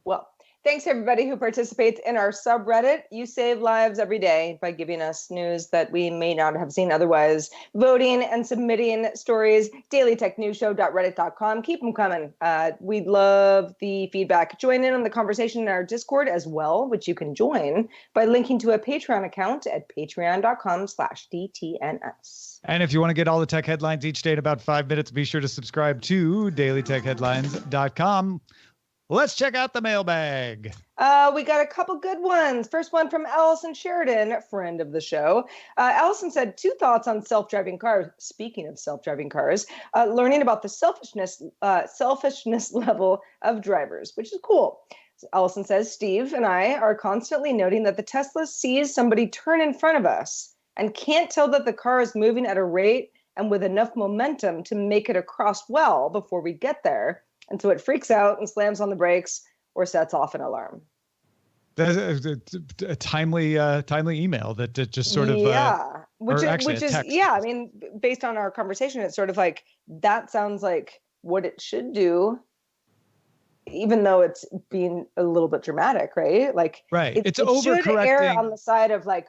Well, thanks everybody who participates in our subreddit. You save lives every day by giving us news that we may not have seen otherwise. Voting and submitting stories, dailytechnewsshow.reddit.com. Keep them coming. We'd love the feedback. Join in on the conversation in our Discord as well, which you can join by linking to a Patreon account at patreon.com/DTNS. And if you want to get all the tech headlines each day in about 5 minutes, be sure to subscribe to dailytechheadlines.com. Let's check out the mailbag. We got a couple good ones. First one from Allison Sheridan, friend of the show. Allison said 2 thoughts on self-driving cars. Speaking of self-driving cars, learning about the selfishness level of drivers, which is cool. So Allison says, Steve and I are constantly noting that the Tesla sees somebody turn in front of us and can't tell that the car is moving at a rate and with enough momentum to make it across well before we get there. And so it freaks out and slams on the brakes or sets off an alarm. That's a timely email that just sort of which is I mean, based on our conversation, it's sort of like that sounds like what it should do, even though it's being a little bit dramatic, right? Like, right, it should err on the side of like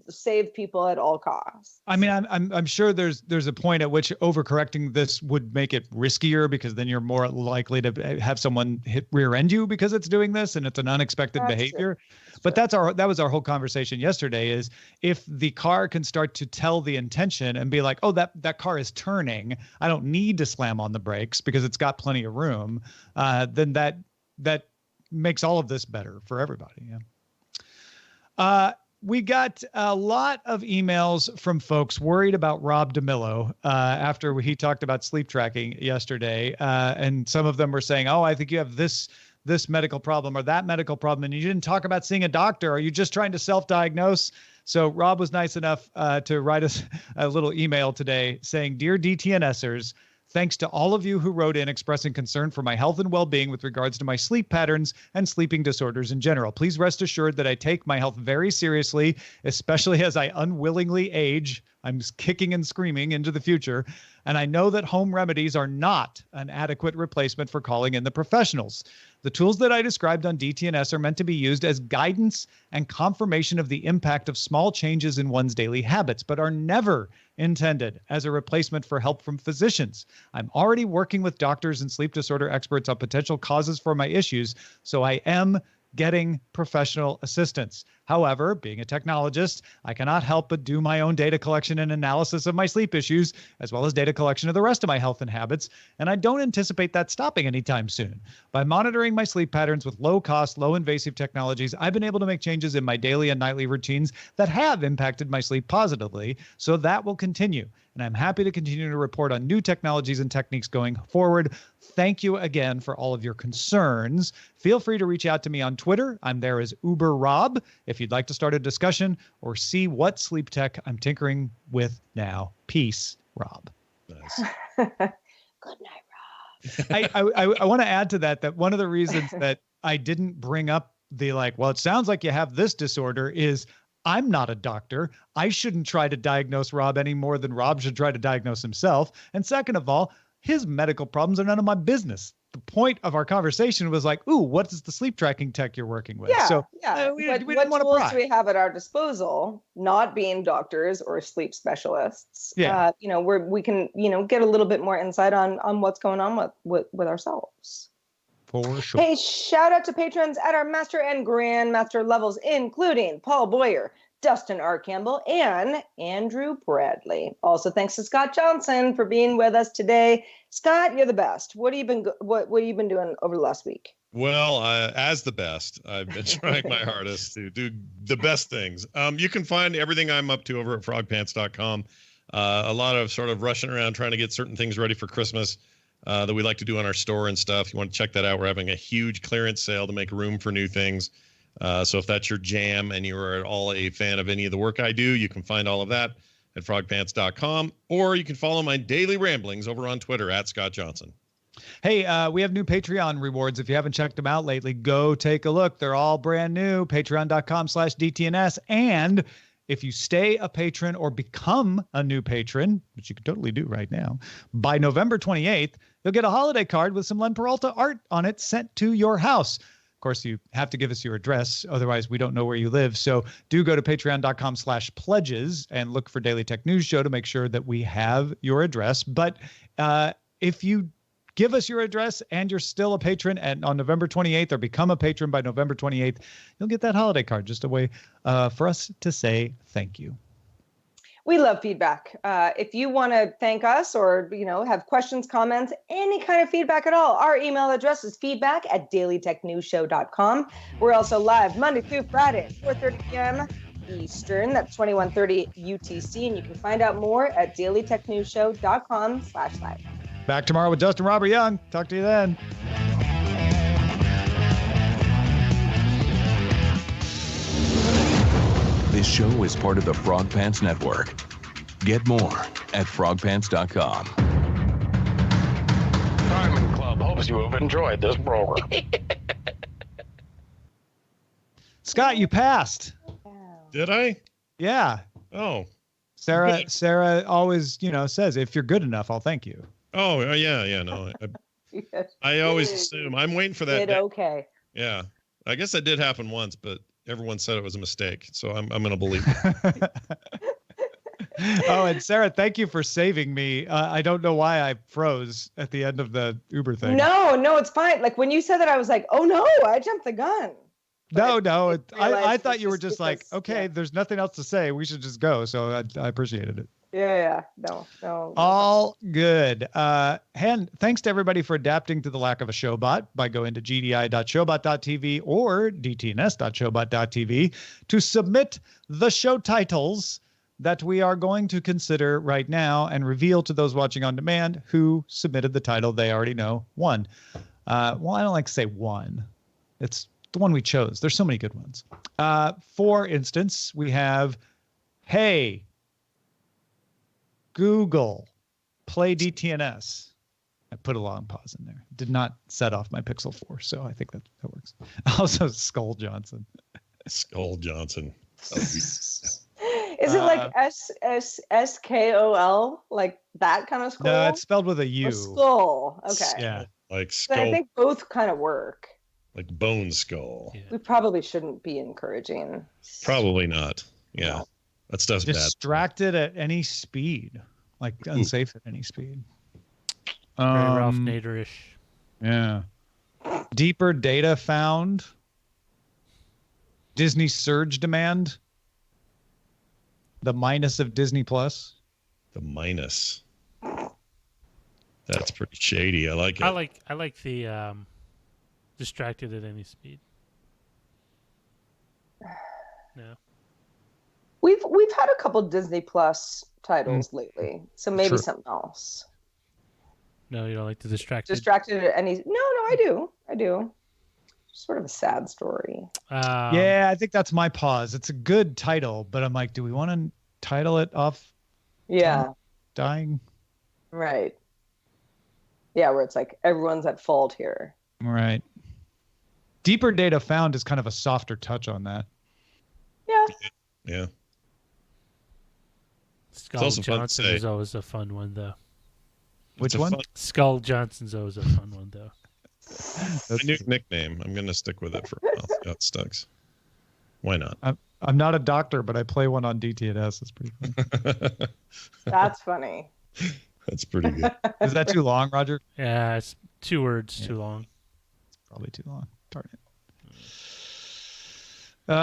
save people at all costs. I mean, I'm sure there's a point at which overcorrecting this would make it riskier because then you're more likely to have someone rear end you because it's doing this and it's an unexpected behavior. But that was our whole conversation yesterday. Is if the car can start to tell the intention and be like, oh, that car is turning, I don't need to slam on the brakes because it's got plenty of room. Then that makes all of this better for everybody. Yeah. We got a lot of emails from folks worried about Rob DeMillo after he talked about sleep tracking yesterday. And some of them were saying, oh, I think you have this medical problem or that medical problem, and you didn't talk about seeing a doctor. Are you just trying to self-diagnose? So Rob was nice enough to write us a little email today saying, Dear DTNSers, Thanks to all of you who wrote in expressing concern for my health and well-being with regards to my sleep patterns and sleeping disorders in general. Please rest assured that I take my health very seriously, especially as I unwillingly age. I'm kicking and screaming into the future. And I know that home remedies are not an adequate replacement for calling in the professionals. The tools that I described on DTNS are meant to be used as guidance and confirmation of the impact of small changes in one's daily habits, but are never intended as a replacement for help from physicians. I'm already working with doctors and sleep disorder experts on potential causes for my issues, so I am getting professional assistance. However, being a technologist, I cannot help but do my own data collection and analysis of my sleep issues, as well as data collection of the rest of my health and habits, and I don't anticipate that stopping anytime soon. By monitoring my sleep patterns with low-cost, low-invasive technologies, I've been able to make changes in my daily and nightly routines that have impacted my sleep positively, so that will continue. And I'm happy to continue to report on new technologies and techniques going forward. Thank you again for all of your concerns. Feel free to reach out to me on Twitter. I'm there as Uber Rob if you'd like to start a discussion or see what sleep tech I'm tinkering with now. Peace, Rob. Nice. Good night, Rob. I want to add to that one of the reasons that I didn't bring up the well, it sounds like you have this disorder is I'm not a doctor. I shouldn't try to diagnose Rob any more than Rob should try to diagnose himself. And second of all, his medical problems are none of my business. The point of our conversation was like, ooh, what is the sleep tracking tech you're working with? Yeah, so yeah. we What didn't want to tools pry. do we have at our disposal, not being doctors or sleep specialists? Yeah. Where we can, get a little bit more insight on what's going on with ourselves. For sure. Hey, shout out to patrons at our master and grandmaster levels, including Paul Boyer, Dustin R. Campbell, and Andrew Bradley. Also, thanks to Scott Johnson for being with us today. Scott, you're the best. What have you been doing over the last week? Well, as the best, I've been trying my hardest to do the best things. You can find everything I'm up to over at frogpants.com. A lot of sort of rushing around trying to get certain things ready for Christmas that we like to do on our store and stuff. You want to check that out. We're having a huge clearance sale to make room for new things. So if that's your jam and you're at all a fan of any of the work I do, you can find all of that at frogpants.com, or you can follow my daily ramblings over on Twitter at Scott Johnson. Hey, we have new Patreon rewards. If you haven't checked them out lately, go take a look. They're all brand new. Patreon.com/DTNS. And if you stay a patron or become a new patron, which you can totally do right now, by November 28th, you'll get a holiday card with some Len Peralta art on it sent to your house. Of course, you have to give us your address. Otherwise, we don't know where you live. So do go to patreon.com/pledges and look for Daily Tech News Show to make sure that we have your address. But if you give us your address and you're still a patron and on November 28th or become a patron by November 28th, you'll get that holiday card. Just a way for us to say thank you. We love feedback. If you want to thank us or, have questions, comments, any kind of feedback at all, our email address is feedback@dailytechnewsshow.com. We're also live Monday through Friday, 4:30 p.m. Eastern. That's 2130 UTC. And you can find out more at dailytechnewsshow.com/live. Back tomorrow with Dustin Robert Young. Talk to you then. This show is part of the Frog Pants Network. Get more at frogpants.com. Diamond Club hopes you have enjoyed this program. Scott, you passed. Did I? Yeah. Oh. Sarah always, says, if you're good enough, I'll thank you. Oh, yeah. No, I always assume. I'm waiting for that. Okay. Yeah. I guess that did happen once, but everyone said it was a mistake. So I'm going to believe it. Oh, and Sarah, thank you for saving me. I don't know why I froze at the end of the Uber thing. No, it's fine. Like when you said that, I was like, oh no, I jumped the gun. No. I thought it's you were just just like, because, okay, yeah. There's nothing else to say. We should just go. So I appreciated it. Yeah. No. All good. And thanks to everybody for adapting to the lack of a showbot by going to gdi.showbot.tv or dtns.showbot.tv to submit the show titles that we are going to consider right now and reveal to those watching on demand who submitted the title they already know won. Well, I don't like to say won. It's the one we chose. There's so many good ones. For instance, we have, hey, Google, play DTNS. I put a long pause in there. Did not set off my Pixel 4, so I think that works. Also, Skull Johnson. Skull Johnson. Is it like SKOL, like that kind of skull? No, it's spelled with a U. Or skull. Okay. Yeah. Like But I skull, think both kind of work. like bone skull. Yeah. We probably shouldn't be encouraging. Probably not. Yeah. No. That stuff's bad. Distracted at any speed. Like unsafe at any speed. Very Ralph Nader-ish. Yeah. Deeper data found. Disney surge demand. The minus of Disney Plus. The minus. That's pretty shady. I like it. I like the distracted at any speed. No. We've had a couple Disney Plus titles lately, so maybe True. something else. No, you don't like the distracted. Distracted at any? No, I do. Sort of a sad story. Yeah, I think that's my pause. It's a good title, but I'm like, do we want to title it off Yeah, dying? right. Yeah, where it's like everyone's at fault here. Right. Deeper data found is kind of a softer touch on that. Yeah. Yeah. Skull also fun to Johnson say. is always a fun one, though. Which It's a one? fun- Skull Johnson's always a fun one, though. My new nickname. I'm gonna stick with it for a while. See how it sticks. Why not? I'm not a doctor, but I play one on DTNS. It's pretty fun. That's funny. That's pretty good. Is that too long, Roger? Yeah, it's 2 words too long. Probably too long. Darn it. Wait,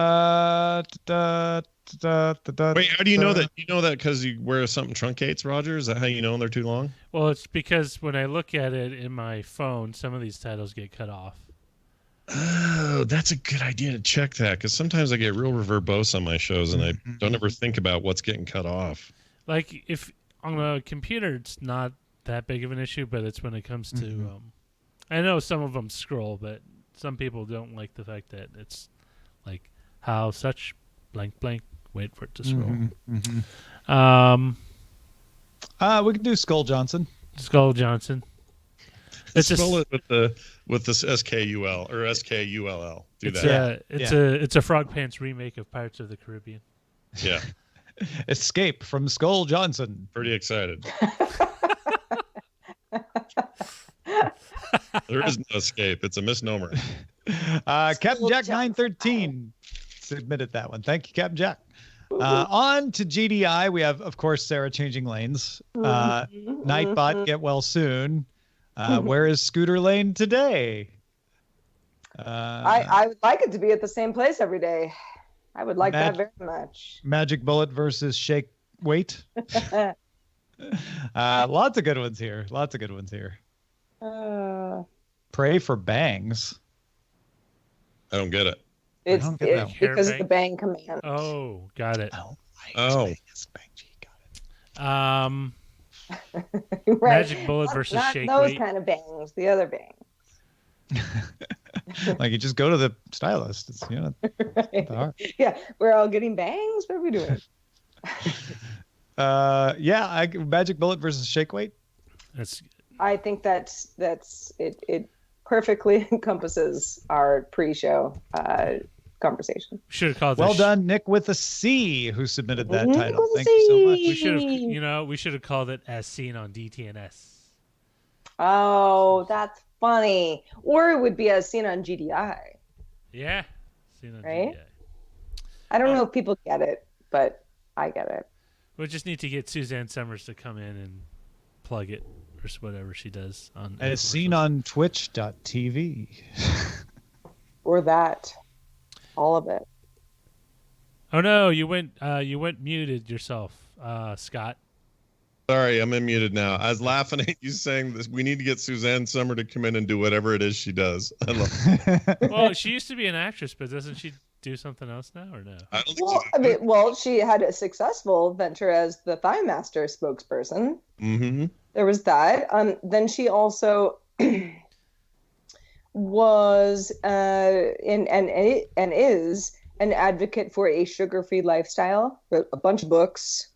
how do you know that? You know that because you wear something truncates, Roger? Is that how you know they're too long? Well, it's because when I look at it in my phone, some of these titles get cut off. Oh, that's a good idea to check that because sometimes I get real verbose on my shows and I don't ever think about what's getting cut off. Like, if on a computer, it's not that big of an issue, but it's when it comes to... I know some of them scroll, but some people don't like the fact that it's like how such blank blank wait for it to scroll. We can do Skull Johnson. Skull Johnson. It's Spell it with this SKUL or SKULL. Do it's that. it's a Frog Pants remake of Pirates of the Caribbean. Yeah. Escape from Skull Johnson. Pretty excited. There is no escape. It's a misnomer. Captain Jack Skull 913 submitted that one. Thank you, Captain Jack. On to GDI. We have, of course, Sarah changing lanes. Nightbot, get well soon. Where is Scooter Lane today? I would like it to be at the same place every day. I would like that very much. Magic Bullet versus Shake Weight. Lots of good ones here. Pray for bangs. I don't get it. It's don't get that one. because of Hair the bang command. Oh, got it. Oh. Right. Magic Bullet versus Not Shake those Weight. kind of bangs, the other bangs. Like you just go to the stylist. It's, you know, not hard. Yeah, we're all getting bangs. What are we doing? Magic Bullet versus Shake Weight. That's I think that's it. It perfectly encompasses our pre-show conversation. should have called. Well this done, Nick with a C, who submitted that Nick title. with a Thank you so much. C. We should have called it as seen on DTNS. Oh, that's funny. Or it would be as seen on GDI. Yeah, seen on Right? GDI. I don't know if people get it, but I get it. We just need to get Suzanne Summers to come in and plug it or whatever she does on. As seen on Twitch.tv. Or that. All of it. Oh no, you went muted yourself, Scott. Sorry, I'm unmuted now. I was laughing at you saying this. We need to get Suzanne Summer to come in and do whatever it is she does. I love it. Well, she used to be an actress, but doesn't she do something else now or no? I don't think Well, I mean, she had a successful venture as the Thigh Master spokesperson. Mm-hmm. There was that. Then she also was and is an advocate for a sugar-free lifestyle. Wrote a bunch of books.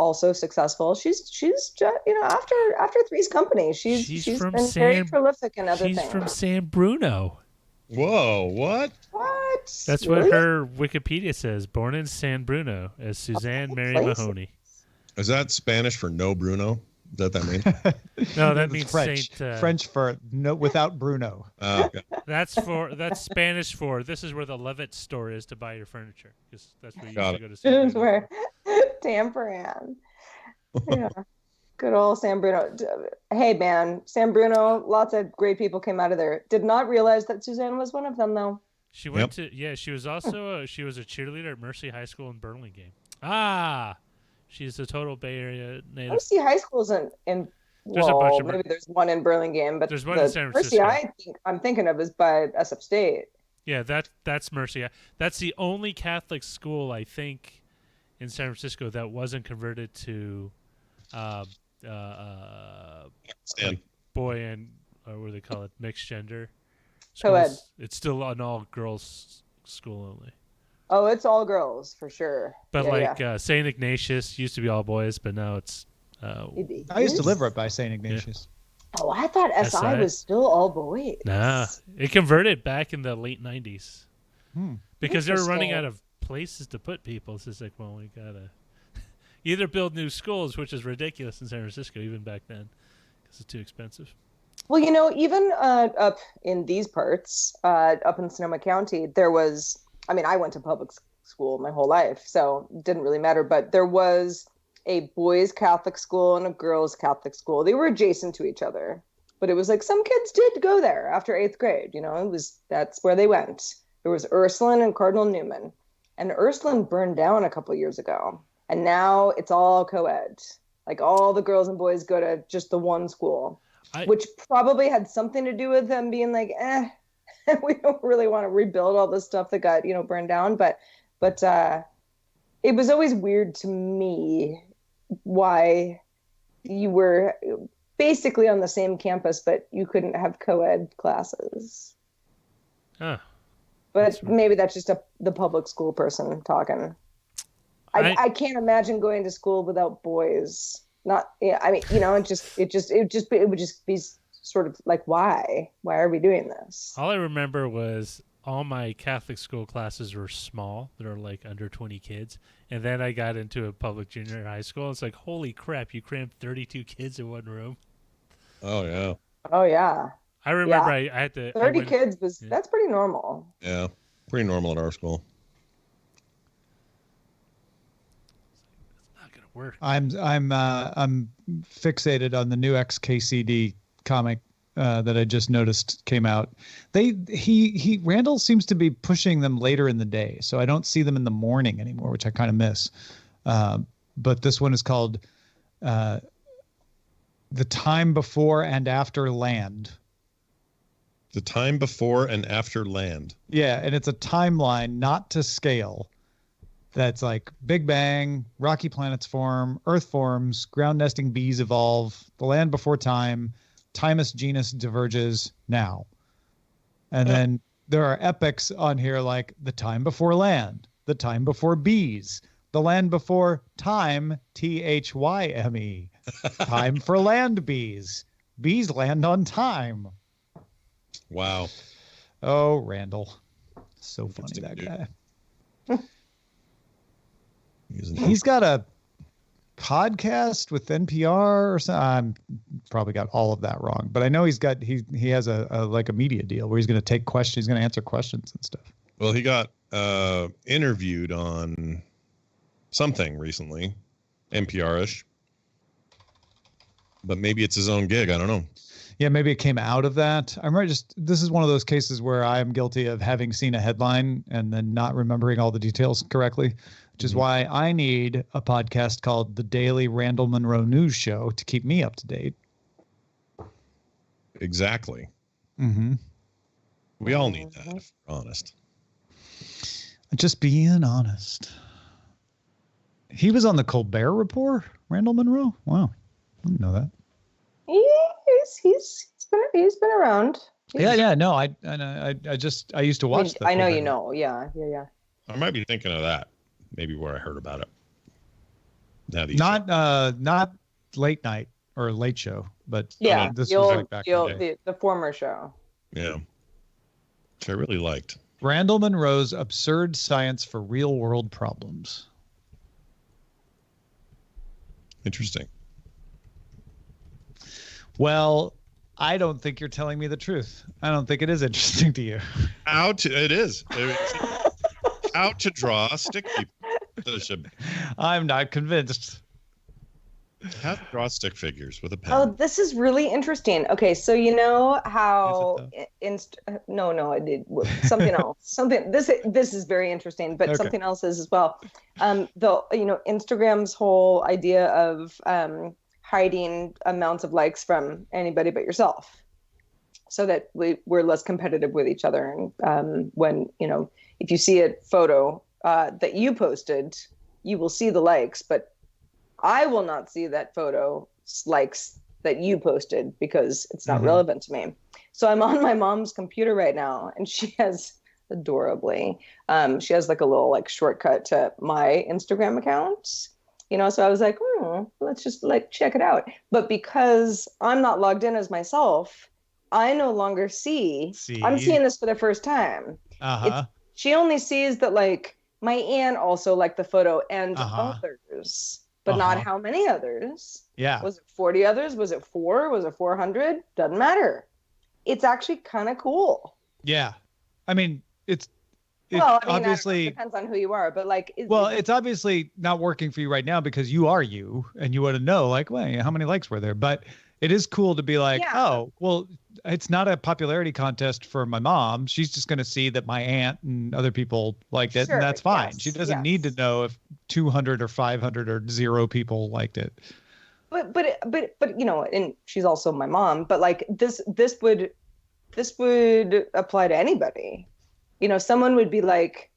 also successful. She's just, after Three's Company, she's been very prolific in other things. She's from San Bruno. Whoa, what? What? That's really? what her Wikipedia says. Born in San Bruno as Suzanne Mary Mahoney. Is that Spanish for no Bruno? Is that mean? No, that means French. Saint. French for no without Bruno. Okay. That's Spanish for this is where the Levitt store is to buy your furniture. Because that's where you used to go to. San Bruno. Where Tamparan. Yeah. Good old San Bruno. Hey, man, San Bruno, lots of great people came out of there. Did not realize that Suzanne was one of them, though. She went to, she was also, she was a cheerleader at Mercy High School in Burlingame. Ah, she's a total Bay Area native. Mercy High School's in There's a bunch of maybe there's one in Burlingame, but there's one in San Francisco. Mercy I'm thinking of is by SF State. Yeah, that's Mercy. That's the only Catholic school, I think, in San Francisco that wasn't converted to boy and what do they call it, mixed gender Co-ed. It's still an all girls school only. Oh, it's all girls for sure. But St. Ignatius used to be all boys, but now it's I used to live right by St. Ignatius. Oh, I thought SI was still all boys. Nah, it converted back in the late 90s because they were running out of places to put people. So it's like, well, we gotta either build new schools, which is ridiculous in San Francisco even back then because it's too expensive. Well, even up in these parts, up in Sonoma County, there was, I went to public school my whole life, so it didn't really matter, but there was a boys' Catholic school and a girls' Catholic school. They were adjacent to each other, but it was like some kids did go there after 8th grade, that's where they went. There was Ursuline and Cardinal Newman, and Ursuline burned down a couple years ago, and now it's all co-ed. Like all the girls and boys go to just the one school. Which probably had something to do with them being like, we don't really want to rebuild all this stuff that got, burned down. But it was always weird to me why you were basically on the same campus, but you couldn't have co-ed classes. Huh. But maybe that's just the public school person talking. I can't imagine going to school without boys. It would just be sort of like, why are we doing this? All I remember was all my Catholic school classes were small. They were like under 20 kids. And then I got into a public junior high school. It's like, holy crap, you crammed 32 kids in one room. Oh, yeah. Oh, yeah. I remember I had to... 30 kids that's pretty normal. Yeah, pretty normal at our school. Work. I'm fixated on the new XKCD comic that I just noticed came out. Randall seems to be pushing them later in the day, so I don't see them in the morning anymore, which I kind of miss. But this one is called The Time Before and After Land. The Time Before and After Land. Yeah, and it's a timeline not to scale. That's like Big Bang, rocky planets form, Earth forms, ground nesting bees evolve, the land before time, Timus genus diverges now. And then there are epics on here like the time before land, the time before bees, the land before time, THYME, time for land bees, bees land on time. Wow. Oh, Randall. So funny, that guy. He's got a podcast with NPR or something. I'm probably got all of that wrong, but I know he has a media deal where he's going to take questions. He's going to answer questions and stuff. Well, he got interviewed on something recently, NPR-ish, but maybe it's his own gig. I don't know. Yeah, maybe it came out of that. This is one of those cases where I am guilty of having seen a headline and then not remembering all the details correctly, which is why I need a podcast called The Daily Randall Monroe News Show to keep me up to date. Exactly. Mm-hmm. We all need that, if we're honest. Just being honest. He was on the Colbert Report, Randall Monroe? Wow. I didn't know that. He's been around. Yeah. No, I used to watch. I know, you know. Yeah. I might be thinking of that. Maybe where I heard about it. Not late night or late show, but Yeah, this was like back in the day. The former show. Yeah. Which I really liked. Randall Munroe's Absurd Science for Real World Problems. Interesting. Well, I don't think you're telling me the truth. I don't think it is interesting to you. It is. How to draw stick people. I'm not convinced. How to draw stick figures with a pen. Oh, this is really interesting. Okay, so you know how no, I did something else. This is very interesting, but something else is as well. Instagram's whole idea of hiding amounts of likes from anybody but yourself, so that we're less competitive with each other. And when if you see a photo that you posted, you will see the likes, but I will not see that photo likes that you posted because it's not relevant to me. So I'm on my mom's computer right now, and she has adorably, she has like a little like shortcut to my Instagram account, so I was like, let's just like check it out. But because I'm not logged in as myself, I no longer see. I'm seeing this for the first time. She only sees that like my aunt also liked the photo and others. But not how many others. Yeah. Was it 40 others? Was it 4? Was it 400? Doesn't matter. It's actually kind of cool. Yeah. I mean, obviously it depends on who you are, but like. It's obviously not working for you right now because you are you, and you want to know like, well, how many likes were there? But it is cool to be like, oh, well, it's not a popularity contest for my mom. She's just going to see that my aunt and other people liked it, and that's fine. Yes, she doesn't need to know if 200 or 500 or 0 people liked it. But and she's also my mom. But like this would apply to anybody. Someone would be like,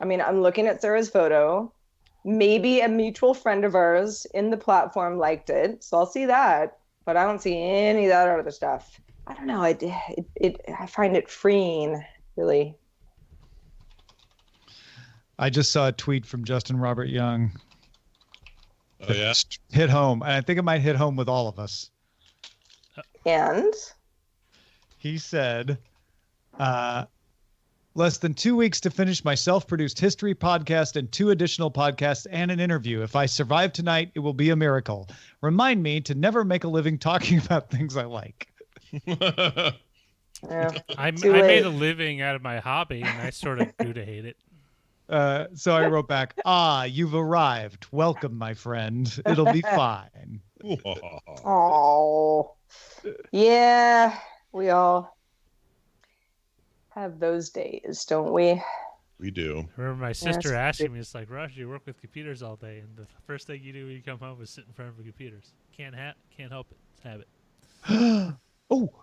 I mean, I'm looking at Sarah's photo. Maybe a mutual friend of ours in the platform liked it, so I'll see that. But I don't see any of that other stuff. I don't know. I find it freeing, really. I just saw a tweet from Justin Robert Young. Oh, yeah? Hit home. And I think it might hit home with all of us. And? He said, less than 2 weeks to finish my self-produced history podcast and 2 additional podcasts and an interview. If I survive tonight, it will be a miracle. Remind me to never make a living talking about things I like. I made a living out of my hobby, and I sort of grew to hate it. So I wrote back, you've arrived. Welcome, my friend. It'll be fine. Oh, yeah, we all have those days, don't we? We do. I remember my sister asking me, it's like, Rush, you work with computers all day, and the first thing you do when you come home is sit in front of the computers. Can't help it. It's habit. Oh.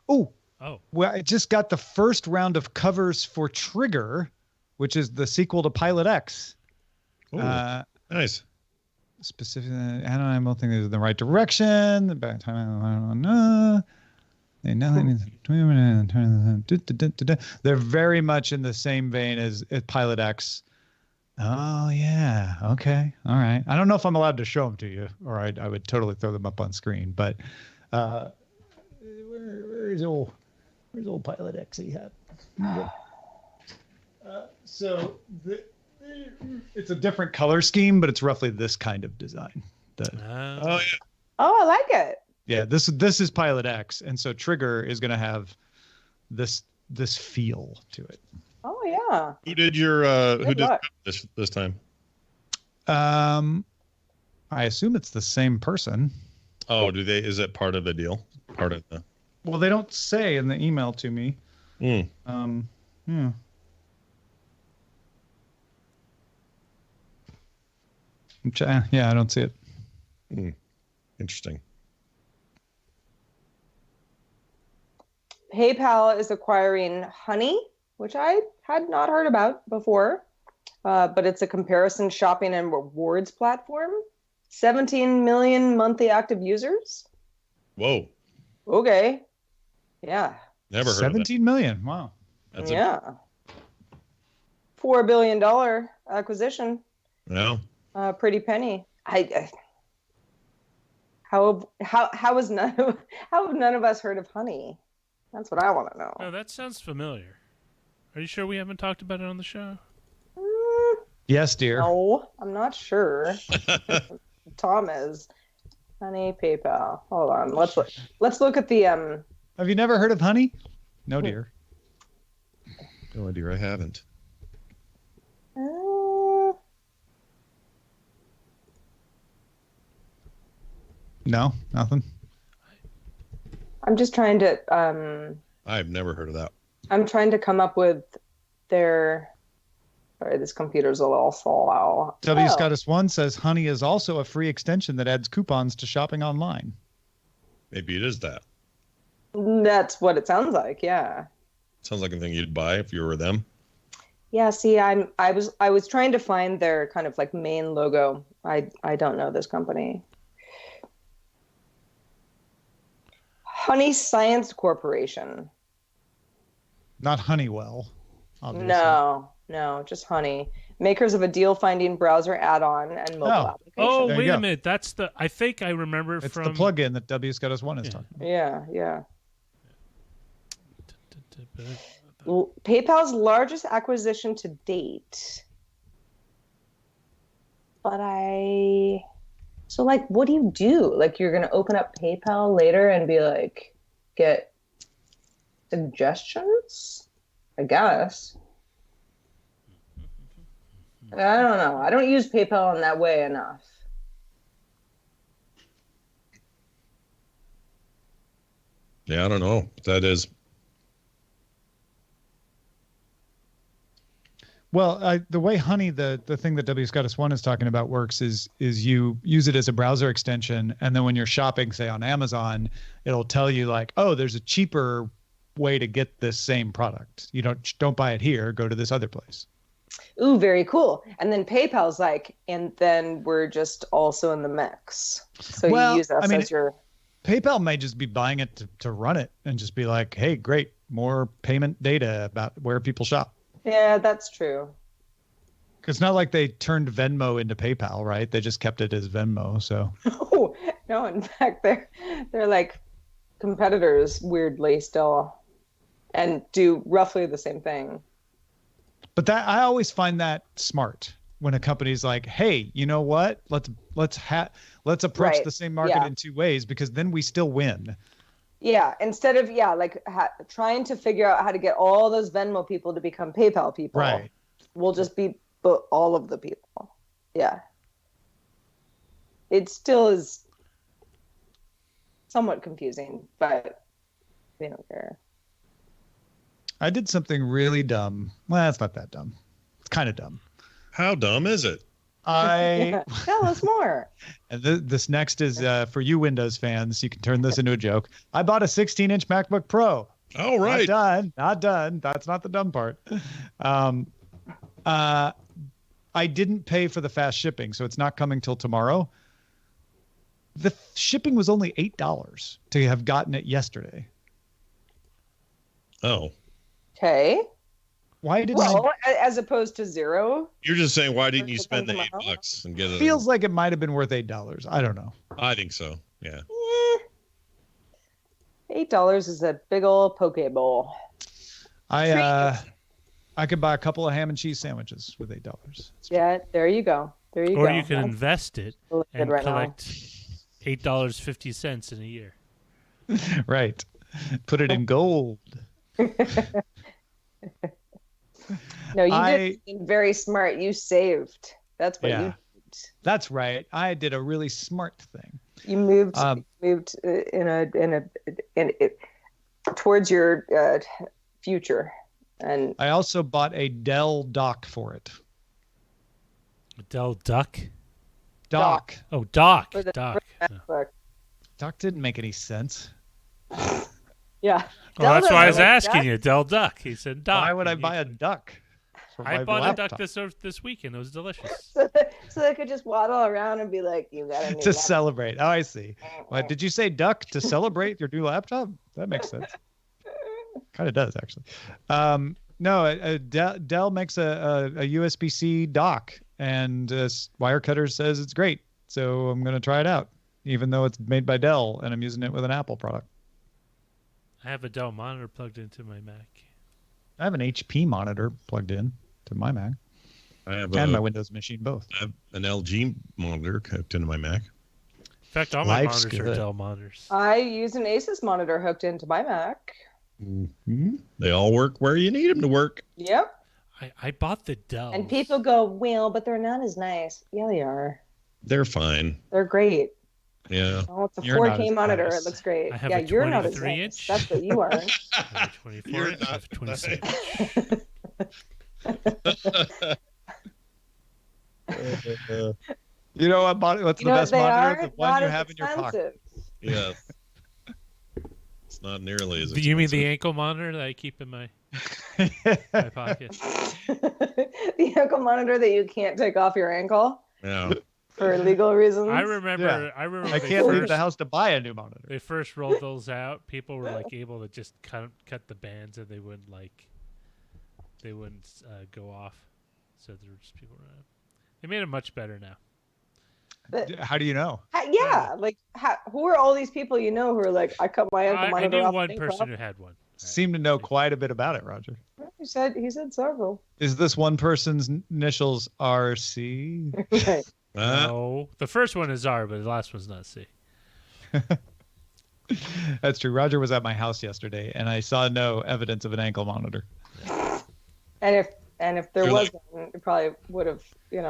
Well, I just got the first round of covers for Trigger, which is the sequel to Pilot X. Nice. Specifically, Anna and I both think they're in the right direction. The back time, I don't know. They're very much in the same vein as Pilot X. Oh, yeah. Okay. All right. I don't know if I'm allowed to show them to you, or I would totally throw them up on screen. But where's old Pilot X he had? So it's a different color scheme, but it's roughly this kind of design. Oh, I like it. Yeah, this is Pilot X, and so Trigger is going to have this feel to it. Oh yeah. Who did this time? I assume it's the same person. Oh, is it part of the deal? Part of the. Well, they don't say in the email to me. Yeah. Yeah, I don't see it. Interesting. PayPal is acquiring Honey, which I had not heard about before, but it's a comparison shopping and rewards platform. 17 million monthly active users. Whoa. Okay. Yeah. Never heard 17 million. Wow. That's $4 billion acquisition. Yeah. Pretty penny. How has how have none of us heard of honey? That's what I want to know. Oh, that sounds familiar. Are you sure we haven't talked about it on the show? Yes, dear. No, I'm not sure. Tom is honey PayPal. Hold on. Let's look at the Have you never heard of honey? No, dear. No idea. I haven't. No, nothing. I'm just trying to I've never heard of that. I'm trying to come up with their. Sorry, this computer's a little slow. W. Scottus 1 says honey is also a free extension that adds coupons to shopping online. Maybe it is that. That's what it sounds like. Yeah. Sounds like a thing you'd buy if you were them. Yeah. See, I was trying to find their kind of like main logo. I don't know this company. Honey Science Corporation. Not Honeywell, obviously. No, just honey. Makers of a deal-finding browser add-on and mobile application. Oh, There you wait go. a minute. That's the. I think I remember It's from the plugin that W. Scottus 1 is talking about. Yeah. PayPal's largest acquisition to date. So like, what do you do? Like, you're going to open up PayPal later and be like, get suggestions? I guess. I don't know. I don't use PayPal in that way enough. Yeah, I don't know what that is. Well, the way honey, the thing that W. Scottus 1 is talking about works is you use it as a browser extension, and then when you're shopping, say on Amazon, it'll tell you like, oh, there's a cheaper way to get this same product. You don't buy it here, go to this other place. Ooh, very cool. And then PayPal's like, and then we're just also in the mix. So you use us as your... PayPal may just be buying it to run it and just be like, hey, great, more payment data about where people shop. Yeah, that's true. It's not like they turned Venmo into PayPal, right? They just kept it as Venmo. So Oh, no, in fact, they're like competitors weirdly still and do roughly the same thing. But that I always find that smart when a company's like, hey, you know what? Let's approach the same market in two ways, because then we still win. Yeah, instead of trying to figure out how to get all those Venmo people to become PayPal people, right? We'll just be all of the people. Yeah, it still is somewhat confusing, but we don't care. I did something really dumb. Well, it's not that dumb. It's kind of dumb. How dumb is it? Tell us more. And this next is for you Windows fans. You can turn this into a joke. I bought a 16-inch MacBook Pro. Oh, right. Not done. That's not the dumb part. I didn't pay for the fast shipping, so it's not coming till tomorrow. The shipping was only $8 to have gotten it yesterday. Oh. Okay. Why didn't as opposed to zero? You're just saying, why didn't you spend the $8 and get it? Feels like it might have been worth $8. I don't know. I think so. Yeah. $8 is a big old poke bowl. I could buy a couple of ham and cheese sandwiches with $8. Yeah, there you go. Or you could invest it and right collect $8.50 in a year. Right. Put it in gold. No, you did something very smart. You saved. That's what you did. That's right. I did a really smart thing. You moved towards your future. And I also bought a Dell dock for it. A Dell Duck? Dock. Oh, Dock. For the Dock. Dock didn't make any sense. Yeah. Well, that's why I was asking you, Dell Duck. He said Dock. Why would I buy a duck? I bought a duck this weekend. It was delicious. So they could just waddle around and be like, "You got a new to celebrate." Oh, I see. What did you say, duck? To celebrate your new laptop? That makes sense. Kind of does actually. No, Dell makes a USB-C dock, and Wirecutter says it's great. So I'm gonna try it out. even though it's made by Dell and I'm using it with an Apple product. I have a Dell monitor plugged into my Mac. I have an HP monitor plugged in to my Mac. I have and my Windows machine both. I have an LG monitor hooked into my Mac. In fact, all my Life's monitors are good. Dell monitors. I use an Asus monitor hooked into my Mac. Mm-hmm. They all work where you need them to work. Yep. I bought the Dell. And people go, well, but they're not as nice. Yeah, they are. They're fine. They're great. Yeah. Oh, it's a You're not 4K as monitor. nice. It looks great. I have Yeah, a you're not as 23 nice. inch. That's what you are. I have a 24 You're inch. I have a 26 inch. You know what? What's You the know best what they monitor? are? The one Not you as have in your pocket. expensive. Yes. It's not nearly as expensive. You mean the ankle monitor that I keep in my pocket? The ankle monitor that you can't take off your ankle Yeah. for legal reasons. I remember. Yeah. I remember. I they can't leave first- the house to buy a new monitor. They first rolled those out. People were like able to just cut the bands, and they wouldn't go off. So there were just people around. They made it much better now. But, How do you know? yeah, like who are all these people you know who are like, I cut my ankle I monitor knew off? one and person off? who had one. Seem to know quite a bit about it, Roger. He said several. Is this one person's initials RC? Right. No, the first one is R, but the last one's not C. That's true. Roger was at my house yesterday, and I saw no evidence of an ankle monitor. And if there You're was like- one, it probably would have, been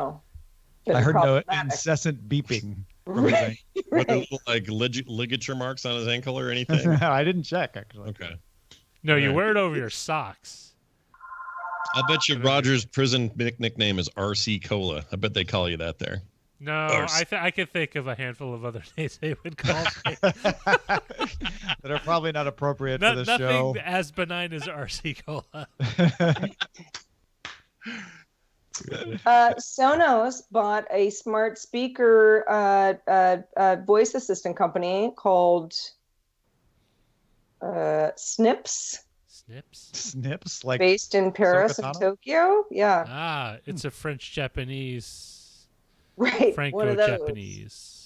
I heard no problematic. incessant beeping from his Right. ankle. Were there Right. little, like ligature marks on his ankle or anything? I didn't check, actually. Okay. No, you Right. wear it over your socks. I'll bet you Roger's prison nickname is RC Cola. I bet they call you that there. No, Arse. I could think of a handful of other names they would call me. That are probably not appropriate for the Nothing show. as benign as RC Cola. Sonos bought a smart speaker voice assistant company called Snips, Snips. Snips, like based in Paris and Sokatano? Tokyo. Yeah, Ah, it's a French-Japanese, right. One of those. Franco-Japanese.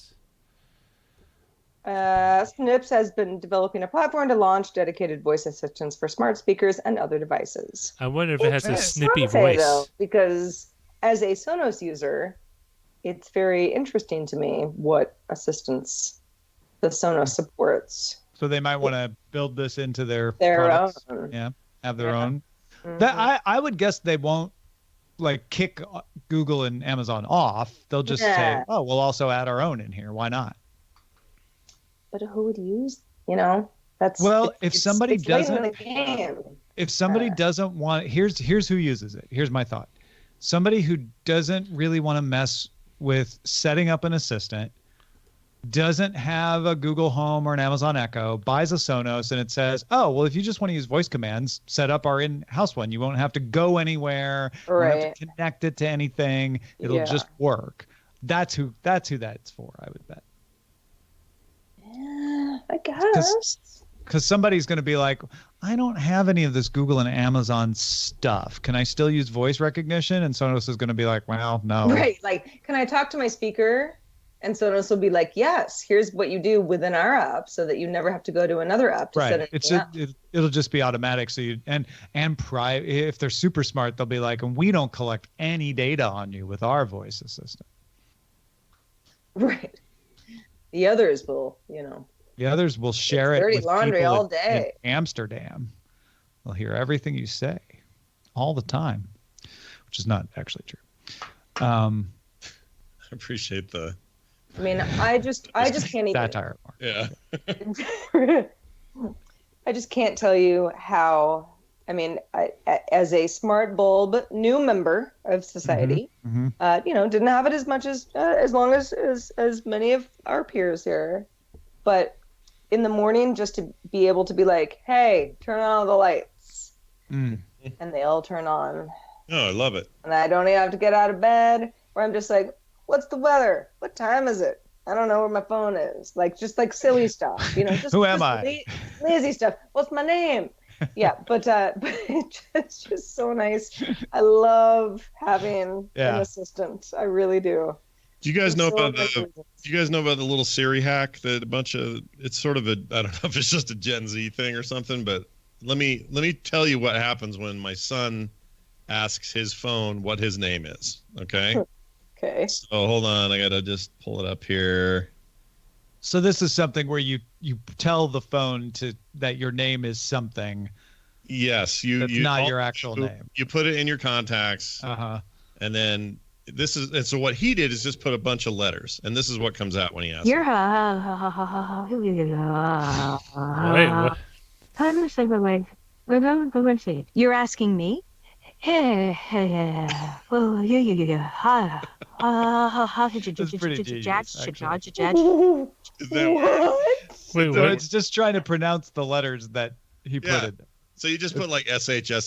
Snips has been developing a platform to launch dedicated voice assistants for smart speakers and other devices. I wonder if it has a It's snippy fun to say, voice. though, because as a Sonos user, it's very interesting to me what assistants the Sonos supports. So they might want to build this into their Their products. own. Yeah, have their Yeah. own. Mhm. That I would guess they won't like kick Google and Amazon off. They'll just say, Yeah. "Oh, we'll also add our own in here. Why not?" But who would use? That's Well, it's- if it's- somebody it's late in doesn't- the game. If somebody doesn't want, here's who uses it. Here's my thought. Somebody who doesn't really want to mess with setting up an assistant, doesn't have a Google Home or an Amazon Echo, buys a Sonos, and it says, "Oh, well, if you just want to use voice commands, set up our in-house one. You won't have to go anywhere. You won't have Right. to connect it to anything. It'll Yeah. just work." That's who that's for, I would bet. Yeah, I guess. Because somebody's going to be like, "I don't have any of this Google and Amazon stuff. Can I still use voice recognition?" And Sonos is going to be like, "Well, no." Right. Like, can I talk to my speaker? And Sonos will be like, yes, here's what you do within our app so that you never have to go to another app to set Right. anything up. It'll just be automatic. So you and if they're super smart, they'll be like, "And we don't collect any data on you with our voice assistant." Right. The others will, The others will share it dirty with laundry people all in day. Amsterdam. They'll hear everything you say all the time, which is not actually true. I appreciate the I mean, I just can't even. Satire. yeah. I just can't tell you how. I mean, as a smart bulb new member of society, Mhm. didn't have it as much as long as many of our peers here, but in the morning, just to be able to be like, "Hey, turn on all the lights," Mm. and they all turn on, Oh, I love it. and I don't even have to get out of bed. Or I'm just like, "What's the weather? What time is it? I don't know where my phone is." Like just like silly stuff, Just Who am just I? Lazy stuff. What's my name? Yeah, but it's just so nice. I love having an Yeah. assistant. I really do. Do you guys For know so about many the? reasons. Do you guys know about the little Siri hack that a bunch of? It's sort of a. I don't know if it's just a Gen Z thing or something, but let me tell you what happens when my son asks his phone what his name is. Okay. Okay. So hold on, I gotta just pull it up here. So this is something where you tell the phone that your name is something. Yes, That's not your actual name. You put it in your contacts, and then so what he did is just put a bunch of letters, and this is what comes out when he asks. Wait, what? You're asking me? That's pretty genius, actually. What? Wait, So what? it's just trying to pronounce the letters that he put Yeah. in. So you just put like SH or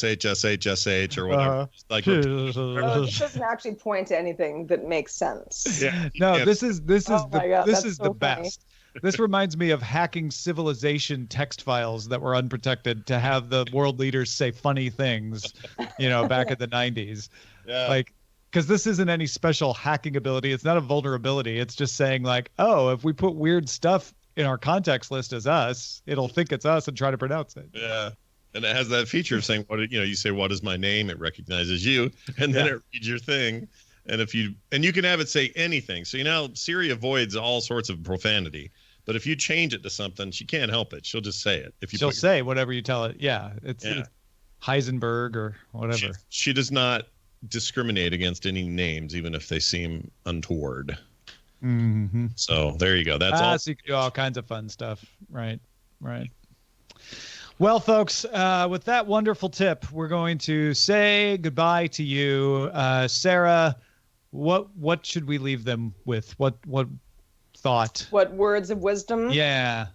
whatever. Just like Oh, this doesn't actually point to anything that makes sense. yeah. No, this is Oh my God, this that's is so the funny. best. This reminds me of hacking civilization text files that were unprotected to have the world leaders say funny things, back in the 90s. Yeah. Like, because this isn't any special hacking ability. It's not a vulnerability. It's just saying like, oh, if we put weird stuff in our contacts list as us, it'll think it's us and try to pronounce it. Yeah. And it has that feature of saying you say what is my name, it recognizes you, and then it reads your thing. And you can have it say anything. So Siri avoids all sorts of profanity. But if you change it to something, she can't help it. She'll just say it. She'll say whatever you tell it. Yeah, it's Heisenberg or whatever. She does not discriminate against any names, even if they seem untoward. Mm-hmm. So there you go. That's all. So you can do all kinds of fun stuff. Right. Well, folks, with that wonderful tip, we're going to say goodbye to you. Sarah, what should we leave them with? What thought? What words of wisdom? Yeah.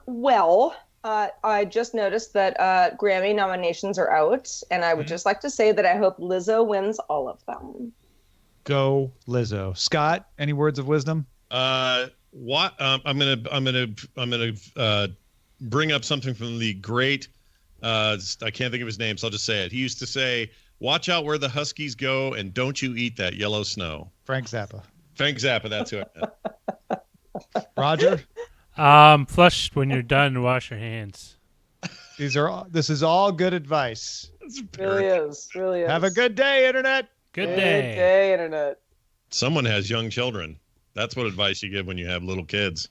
Well, I just noticed that Grammy nominations are out, and I would just like to say that I hope Lizzo wins all of them. Go Lizzo. Scott, any words of wisdom? I'm gonna bring up something from the great. I can't think of his name, so I'll just say it. He used to say, "Watch out where the Huskies go, and don't you eat that yellow snow." Frank Zappa. Frank Zappa. That's who I meant. Roger. Flush when you're done. Wash your hands. This is all good advice. Really is. Have a good day, Internet. Good Good day. day, Internet. Someone has young children. That's what advice you give when you have little kids.